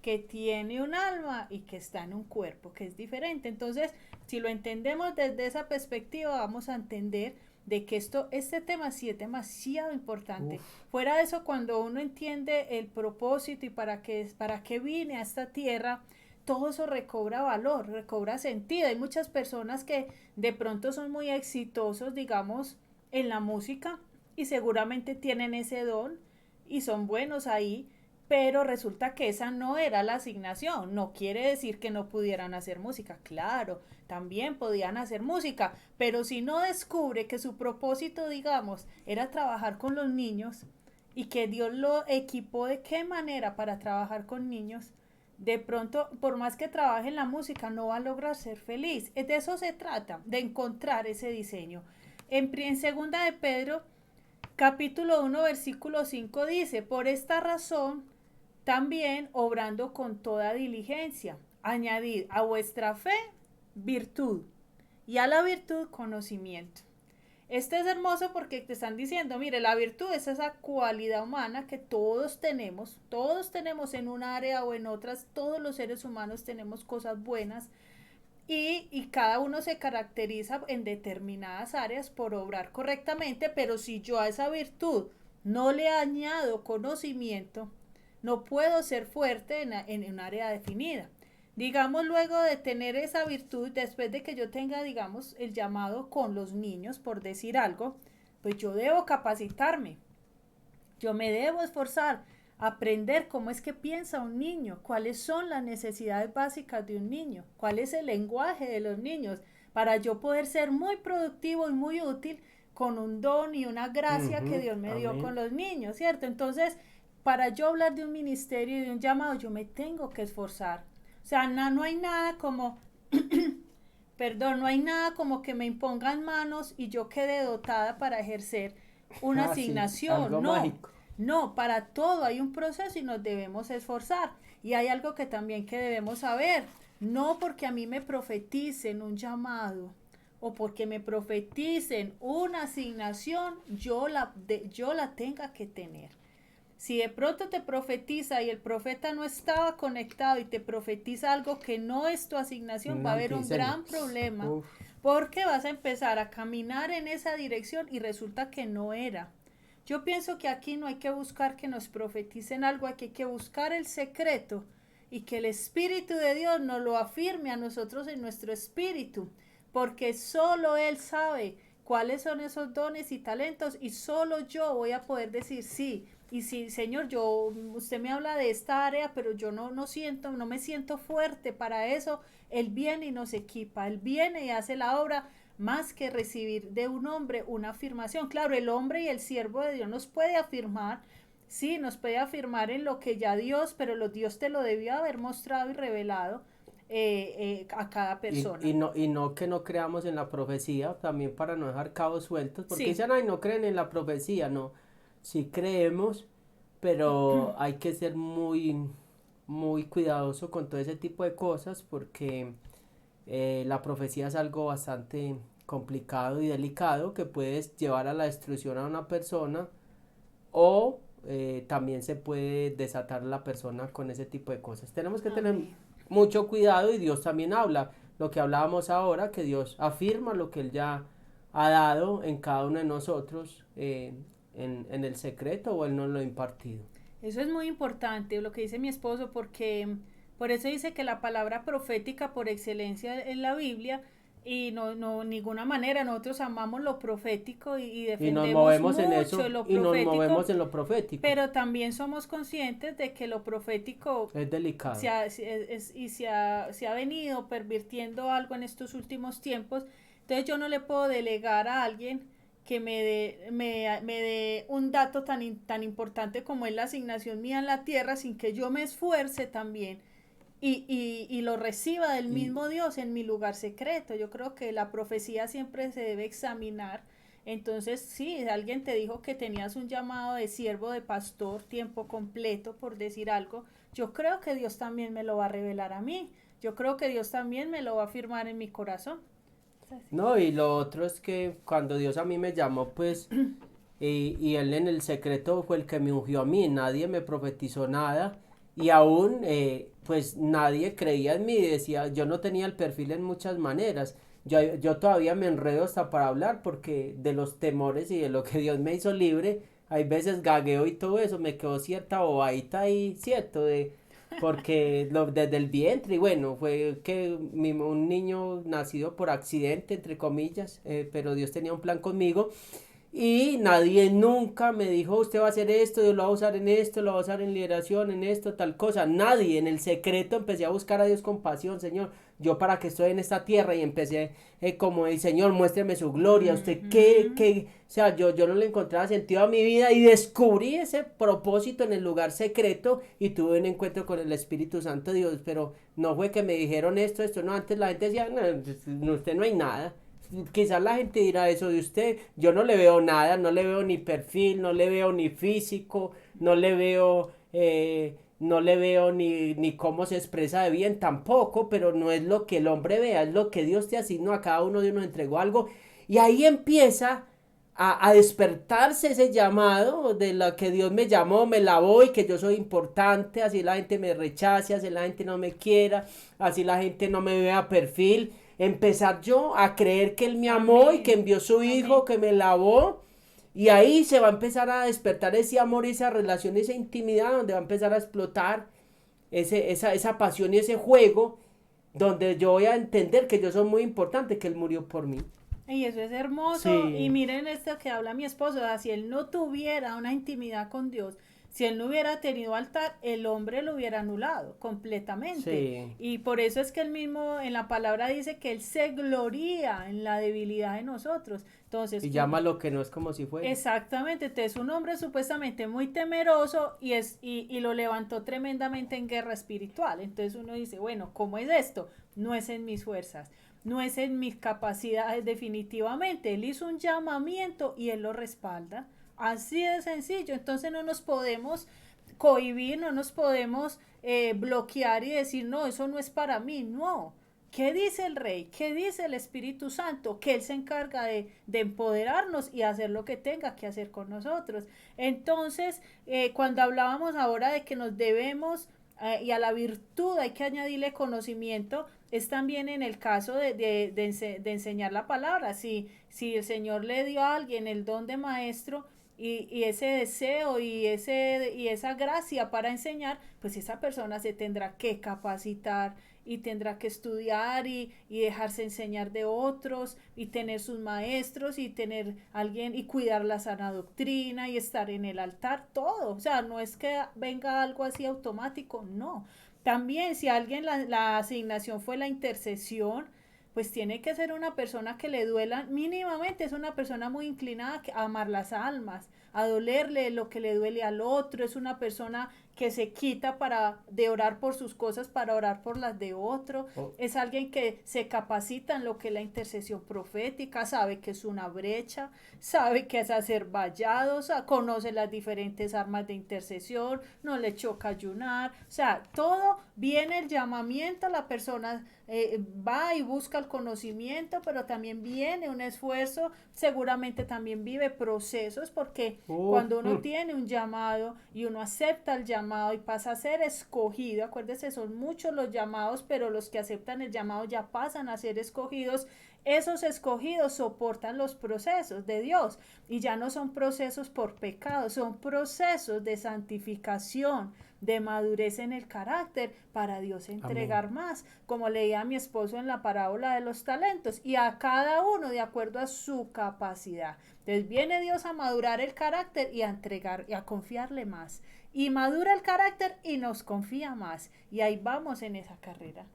que tiene un alma y que está en un cuerpo que es diferente. Entonces, si lo entendemos desde esa perspectiva, vamos a entender de que este tema sí es demasiado importante. Uf. Fuera de eso, cuando uno entiende el propósito y para qué vine a esta tierra, todo eso recobra valor, recobra sentido. Hay muchas personas que de pronto son muy exitosos, digamos, en la música y seguramente tienen ese don y son buenos ahí, pero resulta que esa no era la asignación. No quiere decir que no pudieran hacer música, claro, también podían hacer música, pero si no descubre que su propósito, digamos, era trabajar con los niños y que Dios lo equipó de qué manera para trabajar con niños, de pronto, por más que trabaje en la música, no va a lograr ser feliz. De eso se trata, de encontrar ese diseño. En segunda de Pedro, capítulo 1 versículo 5 dice, por esta razón, también obrando con toda diligencia, añadid a vuestra fe virtud y a la virtud conocimiento. Este es hermoso porque te están diciendo, mire, la virtud es esa cualidad humana que todos tenemos en un área o en otras, todos los seres humanos tenemos cosas buenas y cada uno se caracteriza en determinadas áreas por obrar correctamente, pero si yo a esa virtud no le añado conocimiento, no puedo ser fuerte en un área definida. Digamos, luego de tener esa virtud, después de que yo tenga, digamos, el llamado con los niños, por decir algo, pues yo debo capacitarme, yo me debo esforzar, aprender cómo es que piensa un niño, cuáles son las necesidades básicas de un niño, cuál es el lenguaje de los niños, para yo poder ser muy productivo y muy útil con un don y una gracia que Ujú. Dios me dio con Amén. los niños, ¿cierto? Entonces, para yo hablar de un ministerio y de un llamado, yo me tengo que esforzar. O sea, no hay nada como, perdón, no hay nada como que me impongan manos y yo quede dotada para ejercer una Ah, sí, algo asignación. No, mágico. no, para todo hay un proceso y nos debemos esforzar. Y hay algo que también que debemos saber. No porque a mí me profeticen un llamado o porque me profeticen una asignación, yo la tenga que tener. Si de pronto te profetiza y el profeta no estaba conectado y te profetiza algo que no es tu asignación, Un va a haber un antidiseño. gran problema Uf, porque vas a empezar a caminar en esa dirección y resulta que no era. Yo pienso que aquí no hay que buscar que nos profeticen algo, hay que buscar el secreto y que el Espíritu de Dios nos lo afirme a nosotros en nuestro espíritu, porque solo Él sabe cuáles son esos dones y talentos y solo yo voy a poder decir sí. Y sí, Señor, usted me habla de esta área, pero yo no me siento fuerte para eso. Él viene y nos equipa, Él viene y hace la obra más que recibir de un hombre una afirmación. Claro, el hombre y el siervo de Dios nos puede afirmar, sí, nos puede afirmar en lo que ya Dios, pero Dios te lo debió haber mostrado y revelado a cada persona. y no que no creamos en la profecía, también para no dejar cabos sueltos, porque Sí, dicen, ay, no creen en la profecía, no, sí creemos, pero hay que ser muy cuidadoso con todo ese tipo de cosas, porque la profecía es algo bastante complicado y delicado que puedes llevar a la destrucción a una persona o también se puede desatar la persona con ese tipo de cosas. Tenemos que tener amén. mucho cuidado y Dios también habla, lo que hablábamos ahora, que Dios afirma lo que Él ya ha dado en cada uno de nosotros en el secreto o Él nos lo ha impartido. Eso es muy importante, lo que dice mi esposo, porque por eso dice que la palabra profética por excelencia en la Biblia y ninguna manera nosotros amamos lo profético y Y nos defendemos movemos en mucho eso lo y nos profético, movemos en lo profético. pero también somos conscientes de que lo profético Es delicado. se ha venido pervirtiendo algo en estos últimos tiempos. Entonces yo no le puedo delegar a alguien que me dé un dato tan importante como es la asignación mía en la tierra sin que yo me esfuerce también y lo reciba del Y, mismo Dios en mi lugar secreto. Yo creo que la profecía siempre se debe examinar. Entonces, si alguien te dijo que tenías un llamado de siervo, de pastor, tiempo completo, por decir algo, yo creo que Dios también me lo va a revelar a mí. Yo creo que Dios también me lo va a afirmar en mi corazón. no, y lo otro es que cuando Dios a mí me llamó, pues, y Él en el secreto fue el que me ungió a mí, nadie me profetizó nada, y aún, pues, nadie creía en mí, decía, yo no tenía el perfil en muchas maneras, yo todavía me enredo hasta para hablar, porque de los temores y de lo que Dios me hizo libre, hay veces gagueo y todo eso, me quedó cierta bobadita ahí, cierto, porque desde el vientre, y bueno, fue que un niño nacido por accidente, entre comillas, pero Dios tenía un plan conmigo y nadie nunca me dijo, usted va a hacer esto, Dios lo va a usar en esto, lo va a usar en liberación, en esto, tal cosa. Nadie, en el secreto empecé a buscar a Dios con pasión, Señor. Yo para que estoy en esta tierra y empecé como el Señor, muéstreme su gloria. Usted Ujú. o sea, yo no le encontraba sentido a mi vida y descubrí ese propósito en el lugar secreto y tuve un encuentro con el Espíritu Santo de Dios. Pero no fue que me dijeron esto, no. Antes la gente decía, no, usted no hay nada. Quizás la gente dirá eso de usted, yo no le veo nada, no le veo ni perfil, no le veo ni físico, no le veo ni cómo se expresa de bien tampoco, pero no es lo que el hombre vea, es lo que Dios te asignó, a cada uno de nos entregó algo y ahí empieza a despertarse ese llamado de la que Dios me llamó, me lavó y que yo soy importante, así la gente me rechace, así la gente no me quiera, así la gente no me vea perfil, empezar yo a creer que Él me amó y que Amén. envió su Hijo, Amén. que me lavó. Y ahí se va a empezar a despertar ese amor, esa relación, esa intimidad, donde va a empezar a explotar esa pasión y ese juego, donde yo voy a entender que yo soy muy importante, que Él murió por mí. Y eso es hermoso. Y Sí, miren esto que habla mi esposo, o sea, si él no tuviera una intimidad con Dios, si él no hubiera tenido altar, el hombre lo hubiera anulado completamente. sí. Y por eso es que él mismo en la palabra dice que él se gloría en la debilidad de nosotros. Entonces, Y llama lo que no es como si fuera. exactamente, entonces un hombre supuestamente muy temeroso y lo levantó tremendamente en guerra espiritual. Entonces uno dice, bueno, ¿cómo es esto? No es en mis fuerzas, no es en mis capacidades definitivamente. Él hizo un llamamiento y él lo respalda. Así de sencillo. Entonces no nos podemos cohibir, no nos podemos bloquear y decir, no, eso no es para mí. No. ¿qué dice el Rey? ¿Qué dice el Espíritu Santo? Que Él se encarga de empoderarnos y hacer lo que tenga que hacer con nosotros. Entonces, cuando hablábamos ahora de que nos debemos y a la virtud hay que añadirle conocimiento, es también en el caso de enseñar la palabra. Si el Señor le dio a alguien el don de maestro, y ese deseo y esa gracia para enseñar, pues esa persona se tendrá que capacitar y tendrá que estudiar y dejarse enseñar de otros y tener sus maestros y tener alguien y cuidar la sana doctrina y estar en el altar, todo. O sea, no es que venga algo así automático, no. También si alguien la asignación fue la intercesión, pues tiene que ser una persona que le duela, mínimamente es una persona muy inclinada a amar las almas, a dolerle lo que le duele al otro, es una persona que se quita de orar por sus cosas para orar por las de otro, Oh, es alguien que se capacita en lo que es la intercesión profética, sabe que es una brecha, sabe que es hacer vallados, conoce las diferentes armas de intercesión, no le choca ayunar, o sea, todo viene el llamamiento, la persona va y busca el conocimiento, pero también viene un esfuerzo, seguramente también vive procesos, porque cuando uno tiene un llamado y uno acepta el llamado y pasa a ser escogido, acuérdese, son muchos los llamados, pero los que aceptan el llamado ya pasan a ser escogidos. Esos escogidos soportan los procesos de Dios y ya no son procesos por pecado, son procesos de santificación, de madurez en el carácter para Dios amén. entregar más, como leía a mi esposo en la parábola de los talentos, y a cada uno de acuerdo a su capacidad. Entonces viene Dios a madurar el carácter y a entregar y a confiarle más, y madura el carácter y nos confía más, y ahí vamos en esa carrera.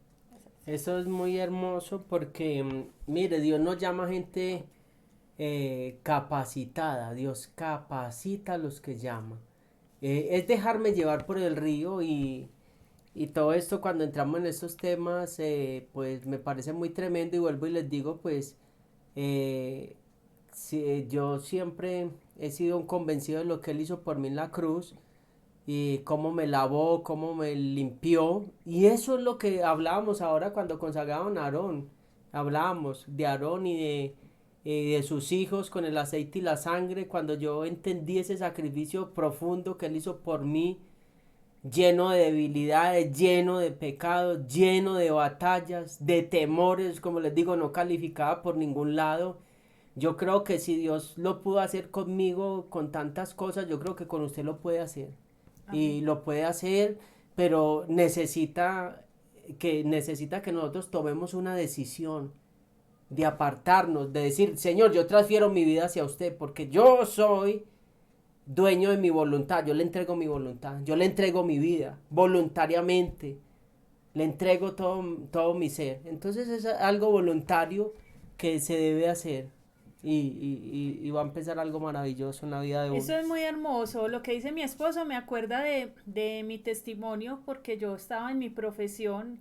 Eso es muy hermoso porque, mire, Dios nos llama a gente capacitada, Dios capacita a los que llama. Es dejarme llevar por el río y todo esto cuando entramos en estos temas, pues me parece muy tremendo y vuelvo y les digo, pues eh, yo siempre he sido un convencido de lo que Él hizo por mí en la cruz y cómo me lavó, cómo me limpió. Y eso es lo que hablábamos ahora cuando consagraban a Aarón. Hablábamos de Aarón y de sus hijos con el aceite y la sangre. Cuando yo entendí ese sacrificio profundo que Él hizo por mí, lleno de debilidades, lleno de pecados, lleno de batallas, de temores, como les digo, no calificaba por ningún lado. Yo creo que si Dios lo pudo hacer conmigo con tantas cosas, yo creo que con usted lo puede hacer y Amén. lo puede hacer, pero necesita que nosotros tomemos una decisión de apartarnos, de decir, Señor, yo transfiero mi vida hacia usted, porque yo soy dueño de mi voluntad, yo le entrego mi voluntad, yo le entrego mi vida, voluntariamente, le entrego todo mi ser. Entonces es algo voluntario que se debe hacer y va a empezar algo maravilloso en la vida de uno. Eso es muy hermoso. Lo que dice mi esposo me acuerda de mi testimonio porque yo estaba en mi profesión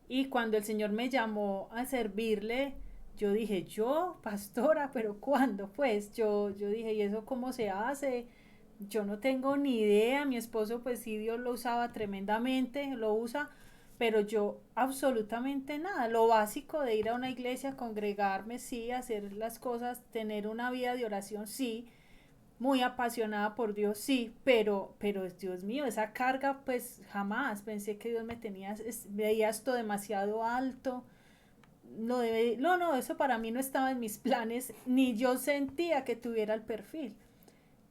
y cuando el Señor me llamó a servirle, yo dije, yo, pastora, pero ¿cuándo? Pues yo dije, ¿y eso cómo se hace? Yo no tengo ni idea. Mi esposo, pues sí, Dios lo usaba tremendamente, lo usa, pero yo absolutamente nada. Lo básico de ir a una iglesia, congregarme, sí, hacer las cosas, tener una vida de oración, sí, muy apasionada por Dios, sí, pero Dios mío, esa carga, pues jamás pensé que Dios me tenía, veía esto demasiado alto. No, eso para mí no estaba en mis planes, ni yo sentía que tuviera el perfil,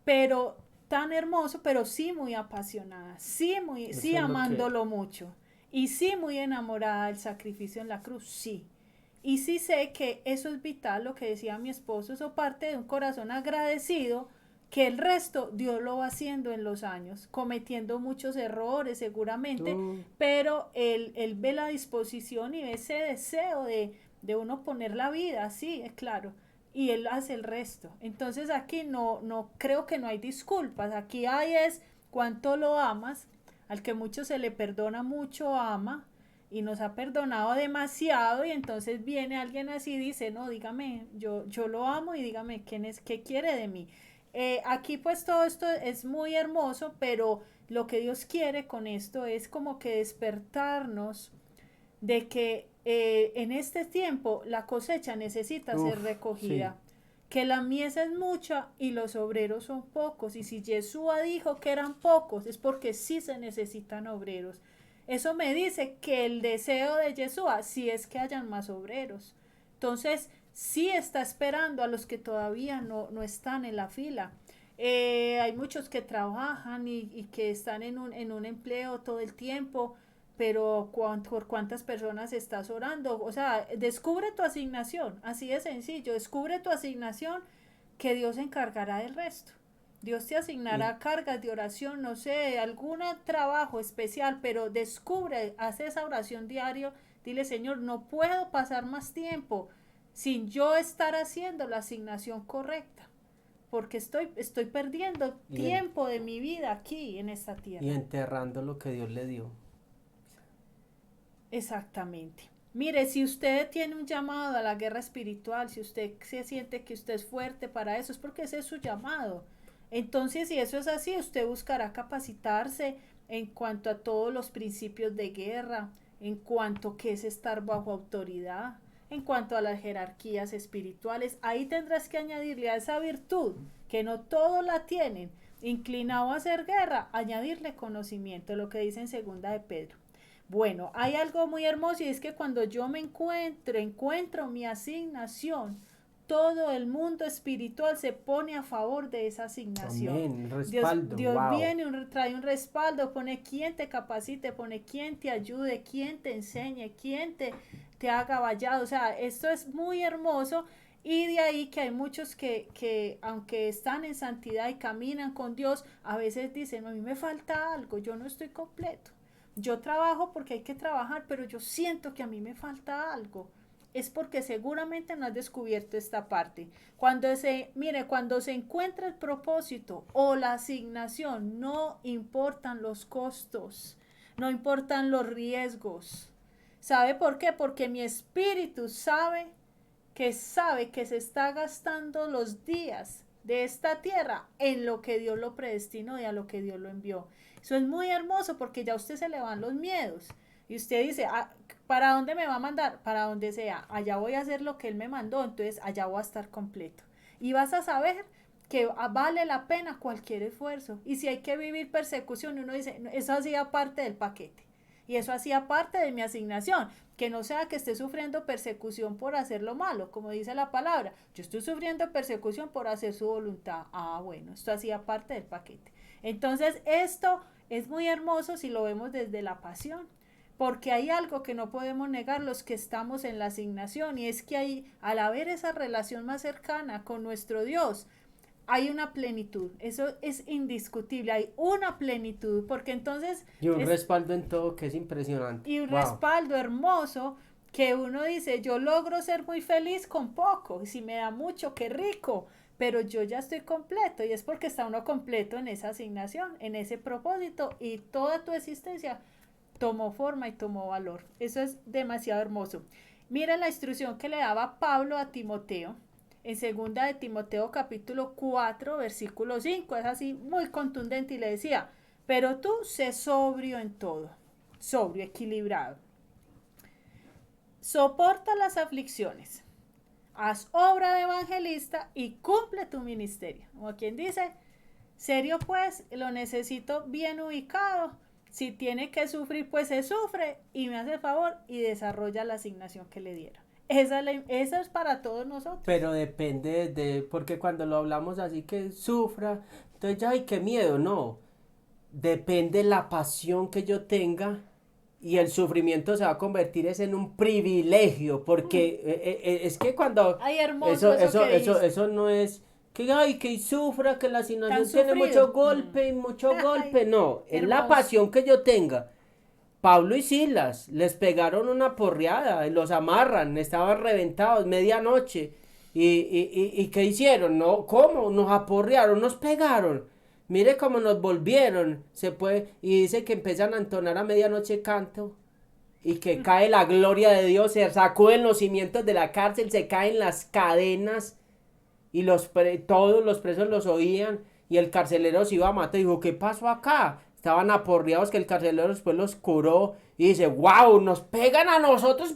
pero tan hermoso, pero sí muy apasionada, sí Eso es lo que... amándolo mucho, y sí muy enamorada del sacrificio en la cruz, sí. Y sí sé que eso es vital, lo que decía mi esposo, eso parte de un corazón agradecido, que el resto Dios lo va haciendo en los años, cometiendo muchos errores seguramente, Mm, pero él ve la disposición y ve ese deseo de uno poner la vida, sí, es claro, y él hace el resto. Entonces aquí no creo que no hay disculpas, aquí hay es cuánto lo amas, al que mucho se le perdona, mucho ama, y nos ha perdonado demasiado y entonces viene alguien así y dice, no, dígame, yo lo amo y dígame qué quiere de mí. Aquí pues todo esto es muy hermoso, pero lo que Dios quiere con esto es como que despertarnos de que en este tiempo la cosecha necesita ser recogida. Sí. Que la mies es mucha y los obreros son pocos. Y si Yeshua dijo que eran pocos, es porque sí se necesitan obreros. Eso me dice que el deseo de Yeshua sí es que hayan más obreros. Entonces, sí está esperando a los que todavía no están en la fila. Hay muchos que trabajan y que están en un empleo todo el tiempo, pero por cuántas personas estás orando. O sea, descubre tu asignación, así de sencillo, descubre tu asignación, que Dios se encargará del resto. Dios te Y, asignará cargas de oración, no sé, algún trabajo especial, pero descubre, haz esa oración diario, dile, Señor, no puedo pasar más tiempo sin yo estar haciendo la asignación correcta, porque estoy perdiendo y, en- tiempo de mi vida aquí en esta y tierra. enterrando lo que Dios le dio. Exactamente. Mire, si usted tiene un llamado a la guerra espiritual, si usted se siente que usted es fuerte para eso, es porque ese es su llamado. Entonces, si eso es así, usted buscará capacitarse en cuanto a todos los principios de guerra, en cuanto que es estar bajo autoridad, en cuanto a las jerarquías espirituales. Ahí tendrás que añadirle a esa virtud, que no todos la tienen, inclinado a hacer guerra, añadirle conocimiento, lo que dice en segunda de Pedro. Bueno, hay algo muy hermoso y es que cuando yo me encuentro mi asignación, todo el mundo espiritual se pone a favor de esa asignación. Amén. Dios, Respaldo. Dios Wow. viene, trae un respaldo, pone quien te capacite, pone quien te ayude, quien te enseñe, quien te haga vallado. O sea, esto es muy hermoso y de ahí que hay muchos que aunque están en santidad y caminan con Dios, a veces dicen, a mí me falta algo, yo no estoy completo. Yo trabajo porque hay que trabajar, pero yo siento que a mí me falta algo. Es porque seguramente no has descubierto esta parte. Cuando se encuentra el propósito o la asignación, no importan los costos, no importan los riesgos. ¿Sabe por qué? Porque mi espíritu sabe que se está gastando los días de esta tierra en lo que Dios lo predestinó y a lo que Dios lo envió. Eso es muy hermoso porque ya a usted se le van los miedos y usted dice, ah, ¿para dónde me va a mandar? Para donde sea, allá voy a hacer lo que Él me mandó, entonces allá voy a estar completo. Y vas a saber que vale la pena cualquier esfuerzo. Y si hay que vivir persecución, uno dice, eso hacía parte del paquete. Y eso hacía parte de mi asignación, que no sea que esté sufriendo persecución por hacer lo malo, como dice la palabra. Yo estoy sufriendo persecución por hacer su voluntad. Ah, bueno, esto hacía parte del paquete. Entonces, esto es muy hermoso si lo vemos desde la pasión, porque hay algo que no podemos negar los que estamos en la asignación, y es que hay, al haber esa relación más cercana con nuestro Dios, hay una plenitud, eso es indiscutible, hay una plenitud, porque entonces Y un es respaldo en todo que es impresionante. y un Wow. respaldo hermoso que uno dice, yo logro ser muy feliz con poco, y si me da mucho, qué rico, pero yo ya estoy completo, y es porque está uno completo en esa asignación, en ese propósito, y toda tu existencia tomó forma y tomó valor. Eso es demasiado hermoso. Mira la instrucción que le daba Pablo a Timoteo en segunda de Timoteo capítulo 4 versículo 5, es así muy contundente y le decía, pero tú sé sobrio en todo, sobrio, equilibrado, soporta las aflicciones, haz obra de evangelista y cumple tu ministerio. Como quien dice, serio pues, lo necesito bien ubicado. Si tiene que sufrir, pues se sufre y me hace el favor y desarrolla la asignación que le dieron. Esa es para todos nosotros. Pero depende de, porque cuando lo hablamos así que sufra, entonces, ay, qué miedo, no. Depende la pasión que yo tenga y el sufrimiento se va a convertir es en un privilegio, porque es que cuando Ay, hermoso eso que dice. eso no es que ay, que sufra, que la ¿Tan asignación tiene mucho sufrido? golpe y mucho Ay, golpe, no, es la hermoso. pasión que yo tenga. Pablo y Silas les pegaron una porreada, los amarran, estaban reventados, medianoche. ¿Y qué hicieron? No, ¿cómo? Nos aporrearon, nos pegaron. Mire cómo nos volvieron. Se puede, y dice que empiezan a entonar a medianoche canto. Y que cae la gloria de Dios, se sacuden los cimientos de la cárcel, se caen las cadenas. Y todos los presos los oían. Y el carcelero se iba a matar. Dijo, ¿qué pasó acá? estaban aporreados que el carcelero después los curó y dice, wow, nos pegan a nosotros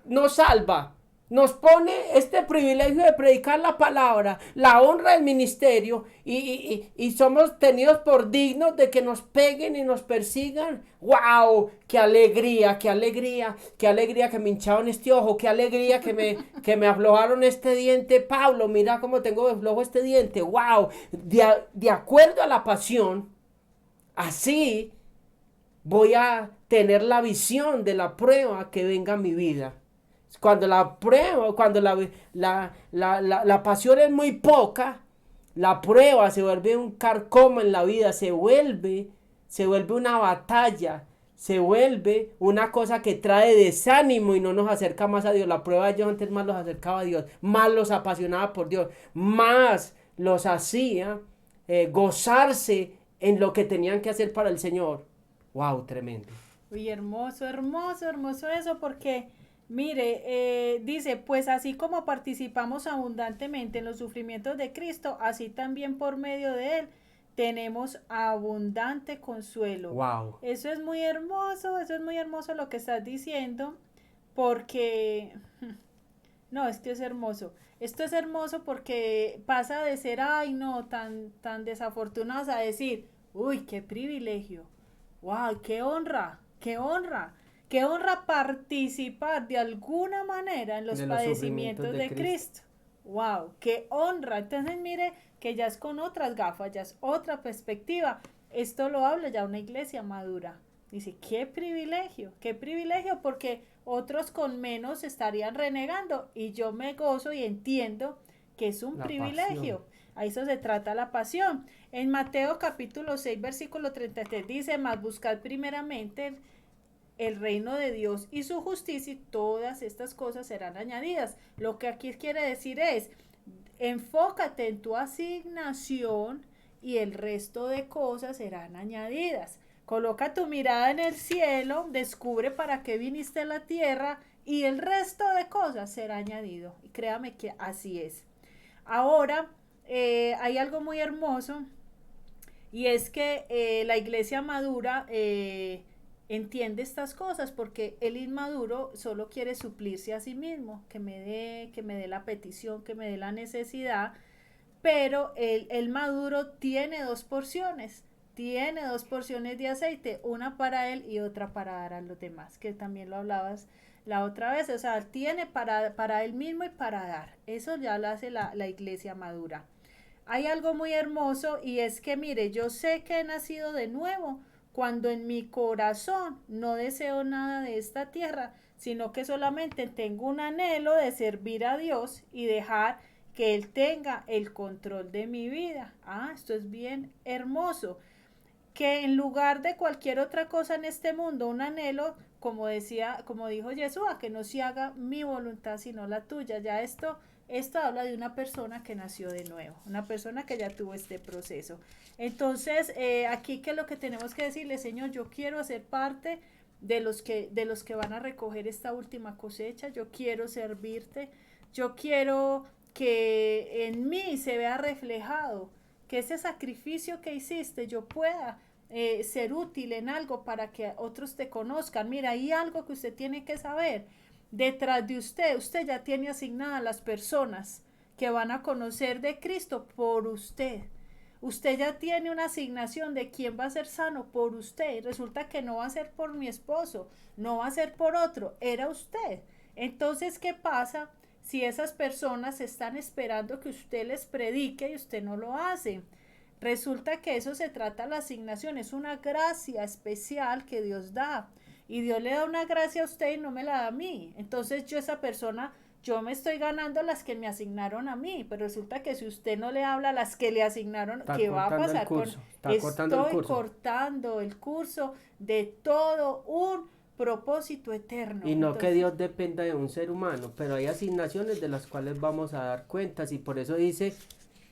nos salva. Nos pone este privilegio de predicar la palabra, la honra del ministerio y somos tenidos por dignos de que nos peguen y nos persigan. ¡Wow! ¡Qué alegría, qué alegría, qué alegría que me hincharon este ojo, qué alegría que me aflojaron este diente! Pablo, mira cómo tengo de flojo este diente. ¡Wow! De acuerdo a la pasión, así voy a tener la visión de la prueba que venga a mi vida. Cuando la prueba, cuando la pasión es muy poca, la prueba se vuelve un carcoma en la vida, se vuelve una batalla, se vuelve una cosa que trae desánimo y no nos acerca más a Dios. La prueba de ellos antes más los acercaba a Dios, más los apasionaba por Dios, más los hacía gozarse en lo que tenían que hacer para el Señor. ¡Wow! Tremendo. Uy, hermoso, hermoso, hermoso eso, porque mire, dice, pues así como participamos abundantemente en los sufrimientos de Cristo, así también por medio de Él tenemos abundante consuelo. Wow. Eso es muy hermoso lo que estás diciendo, porque, no, esto es hermoso. Esto es hermoso porque pasa de ser, ay, no, tan desafortunados a decir, uy, qué privilegio. ¡Wow! ¡Qué honra! ¡Qué honra! ¡Qué honra participar de alguna manera en los padecimientos de Cristo! ¡Wow! ¡Qué honra! Entonces mire que ya es con otras gafas, ya es otra perspectiva. Esto lo habla ya una iglesia madura. Dice, qué privilegio, porque otros con menos estarían renegando y yo me gozo y entiendo que es un privilegio. Pasión. A eso se trata la pasión. En Mateo capítulo 6, versículo 33 dice, mas buscad primeramente el reino de Dios y su justicia y todas estas cosas serán añadidas. Lo que aquí quiere decir es, enfócate en tu asignación y el resto de cosas serán añadidas. Coloca tu mirada en el cielo, descubre para qué viniste a la tierra y el resto de cosas será añadido. Y créame que así es. Ahora, hay algo muy hermoso y es que la iglesia madura entiende estas cosas porque el inmaduro solo quiere suplirse a sí mismo, que me dé la petición, que me dé la necesidad, pero el maduro tiene dos porciones de aceite, una para él y otra para dar a los demás, que también lo hablabas la otra vez, o sea, tiene para él mismo y para dar. Eso ya lo hace la iglesia madura. Hay algo muy hermoso y es que, mire, yo sé que he nacido de nuevo cuando en mi corazón no deseo nada de esta tierra, sino que solamente tengo un anhelo de servir a Dios y dejar que Él tenga el control de mi vida. Esto es bien hermoso. Que en lugar de cualquier otra cosa en este mundo, un anhelo, como dijo Yeshua, que no se haga mi voluntad sino la tuya. Ya esto habla de una persona que nació de nuevo, una persona que ya tuvo este proceso. Entonces, aquí que lo que tenemos que decirle, Señor, yo quiero hacer parte de los que van a recoger esta última cosecha, yo quiero servirte, yo quiero que en mí se vea reflejado, que ese sacrificio que hiciste yo pueda ser útil en algo para que otros te conozcan. Mira, hay algo que usted tiene que saber. Detrás de usted ya tiene asignadas las personas que van a conocer de Cristo por usted. Usted ya tiene una asignación de quién va a ser sano por usted. Resulta que no va a ser por mi esposo, no va a ser por otro, era usted. Entonces, ¿qué pasa si esas personas están esperando que usted les predique y usted no lo hace? Resulta que eso se trata la asignación, es una gracia especial que Dios da. Y Dios le da una gracia a usted y no me la da a mí. Entonces esa persona, yo me estoy ganando las que me asignaron a mí, pero resulta que si usted no le habla a las que le asignaron, ¿qué va a pasar? Estoy cortando el curso de todo un propósito eterno. Y no entonces, que Dios dependa de un ser humano, pero hay asignaciones de las cuales vamos a dar cuentas y por eso dice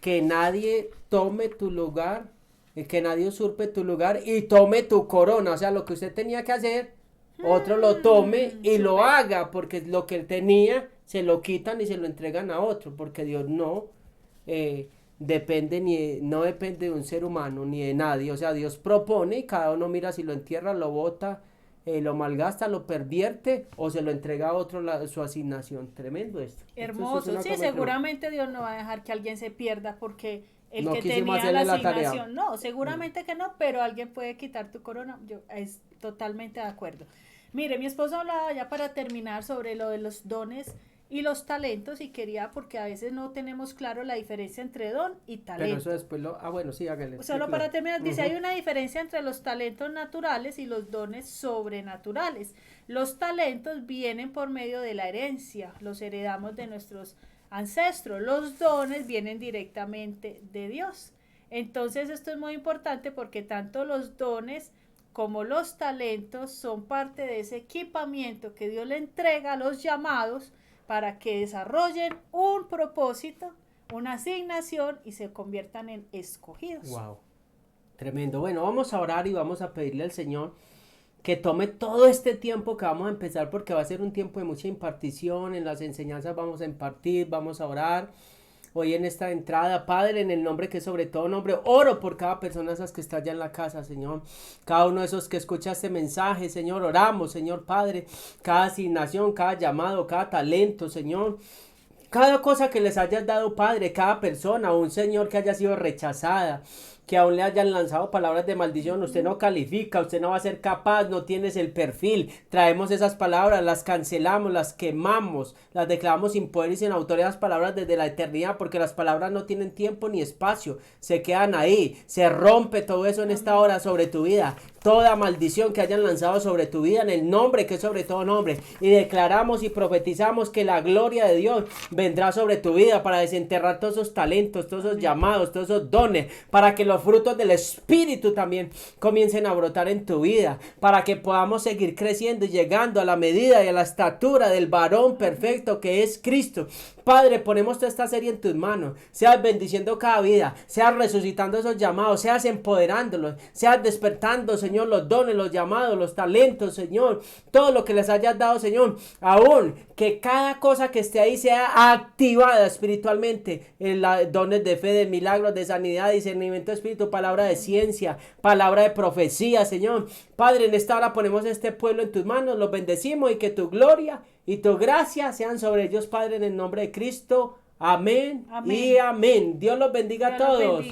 que nadie tome tu lugar, que nadie usurpe tu lugar y tome tu corona. O sea, lo que usted tenía que hacer, otro lo tome y lo haga, porque lo que él tenía se lo quitan y se lo entregan a otro, porque Dios no no depende de un ser humano ni de nadie. O sea, Dios propone y cada uno mira si lo entierra, lo bota, lo malgasta, lo pervierte o se lo entrega a otro su asignación. Tremendo esto. Hermoso, sí, Tremendo. seguramente Dios no va a dejar que alguien se pierda porque el No que quisimos tenía la hacerle la tarea. asignación, no, seguramente que no, pero alguien puede quitar tu corona, yo es totalmente de acuerdo. Mire, mi esposo hablaba ya para terminar sobre lo de los dones y los talentos y quería, porque a veces no tenemos claro la diferencia entre don y Pero talento. eso después bueno, sí, hágale. Solo Sí, para claro. terminar, dice, hay una diferencia entre los talentos naturales y los dones sobrenaturales. Los talentos vienen por medio de la herencia, los heredamos de nuestros ancestros. Los dones vienen directamente de Dios. Entonces esto es muy importante porque tanto los dones como los talentos son parte de ese equipamiento que Dios le entrega a los llamados para que desarrollen un propósito, una asignación y se conviertan en escogidos. Wow, tremendo. Bueno, vamos a orar y vamos a pedirle al Señor que tome todo este tiempo que vamos a empezar, porque va a ser un tiempo de mucha impartición. En las enseñanzas vamos a impartir, vamos a orar. Hoy en esta entrada, Padre, en el nombre que es sobre todo nombre, oro por cada persona esas que está allá en la casa, Señor. Cada uno de esos que escucha este mensaje, Señor, oramos, Señor Padre. Cada asignación, cada llamado, cada talento, Señor. Cada cosa que les hayas dado, Padre, cada persona, un Señor que haya sido rechazada, que aún le hayan lanzado palabras de maldición, usted no califica, usted no va a ser capaz, no tienes el perfil. Traemos esas palabras, las cancelamos, las quemamos, las declaramos sin poder y sin autoridad, las palabras desde la eternidad, porque las palabras no tienen tiempo ni espacio, se quedan ahí, se rompe todo eso en esta hora sobre tu vida. Toda maldición que hayan lanzado sobre tu vida en el nombre que es sobre todo nombre, y declaramos y profetizamos que la gloria de Dios vendrá sobre tu vida para desenterrar todos esos talentos, todos esos llamados, todos esos dones, para que los frutos del Espíritu también comiencen a brotar en tu vida, para que podamos seguir creciendo y llegando a la medida y a la estatura del varón perfecto que es Cristo. Padre, ponemos toda esta serie en tus manos, seas bendiciendo cada vida, seas resucitando esos llamados, seas empoderándolos, seas despertando, Señor, los dones, los llamados, los talentos, Señor, todo lo que les hayas dado, Señor, aún que cada cosa que esté ahí sea activada espiritualmente, en los dones de fe, de milagros, de sanidad, discernimiento de espíritu, palabra de ciencia, palabra de profecía, Señor. Padre, en esta hora ponemos este pueblo en tus manos, los bendecimos y que tu gloria y tu gracia sean sobre ellos, Padre, en el nombre de Cristo. Amén, amén. Y amén. Dios los bendiga a todos.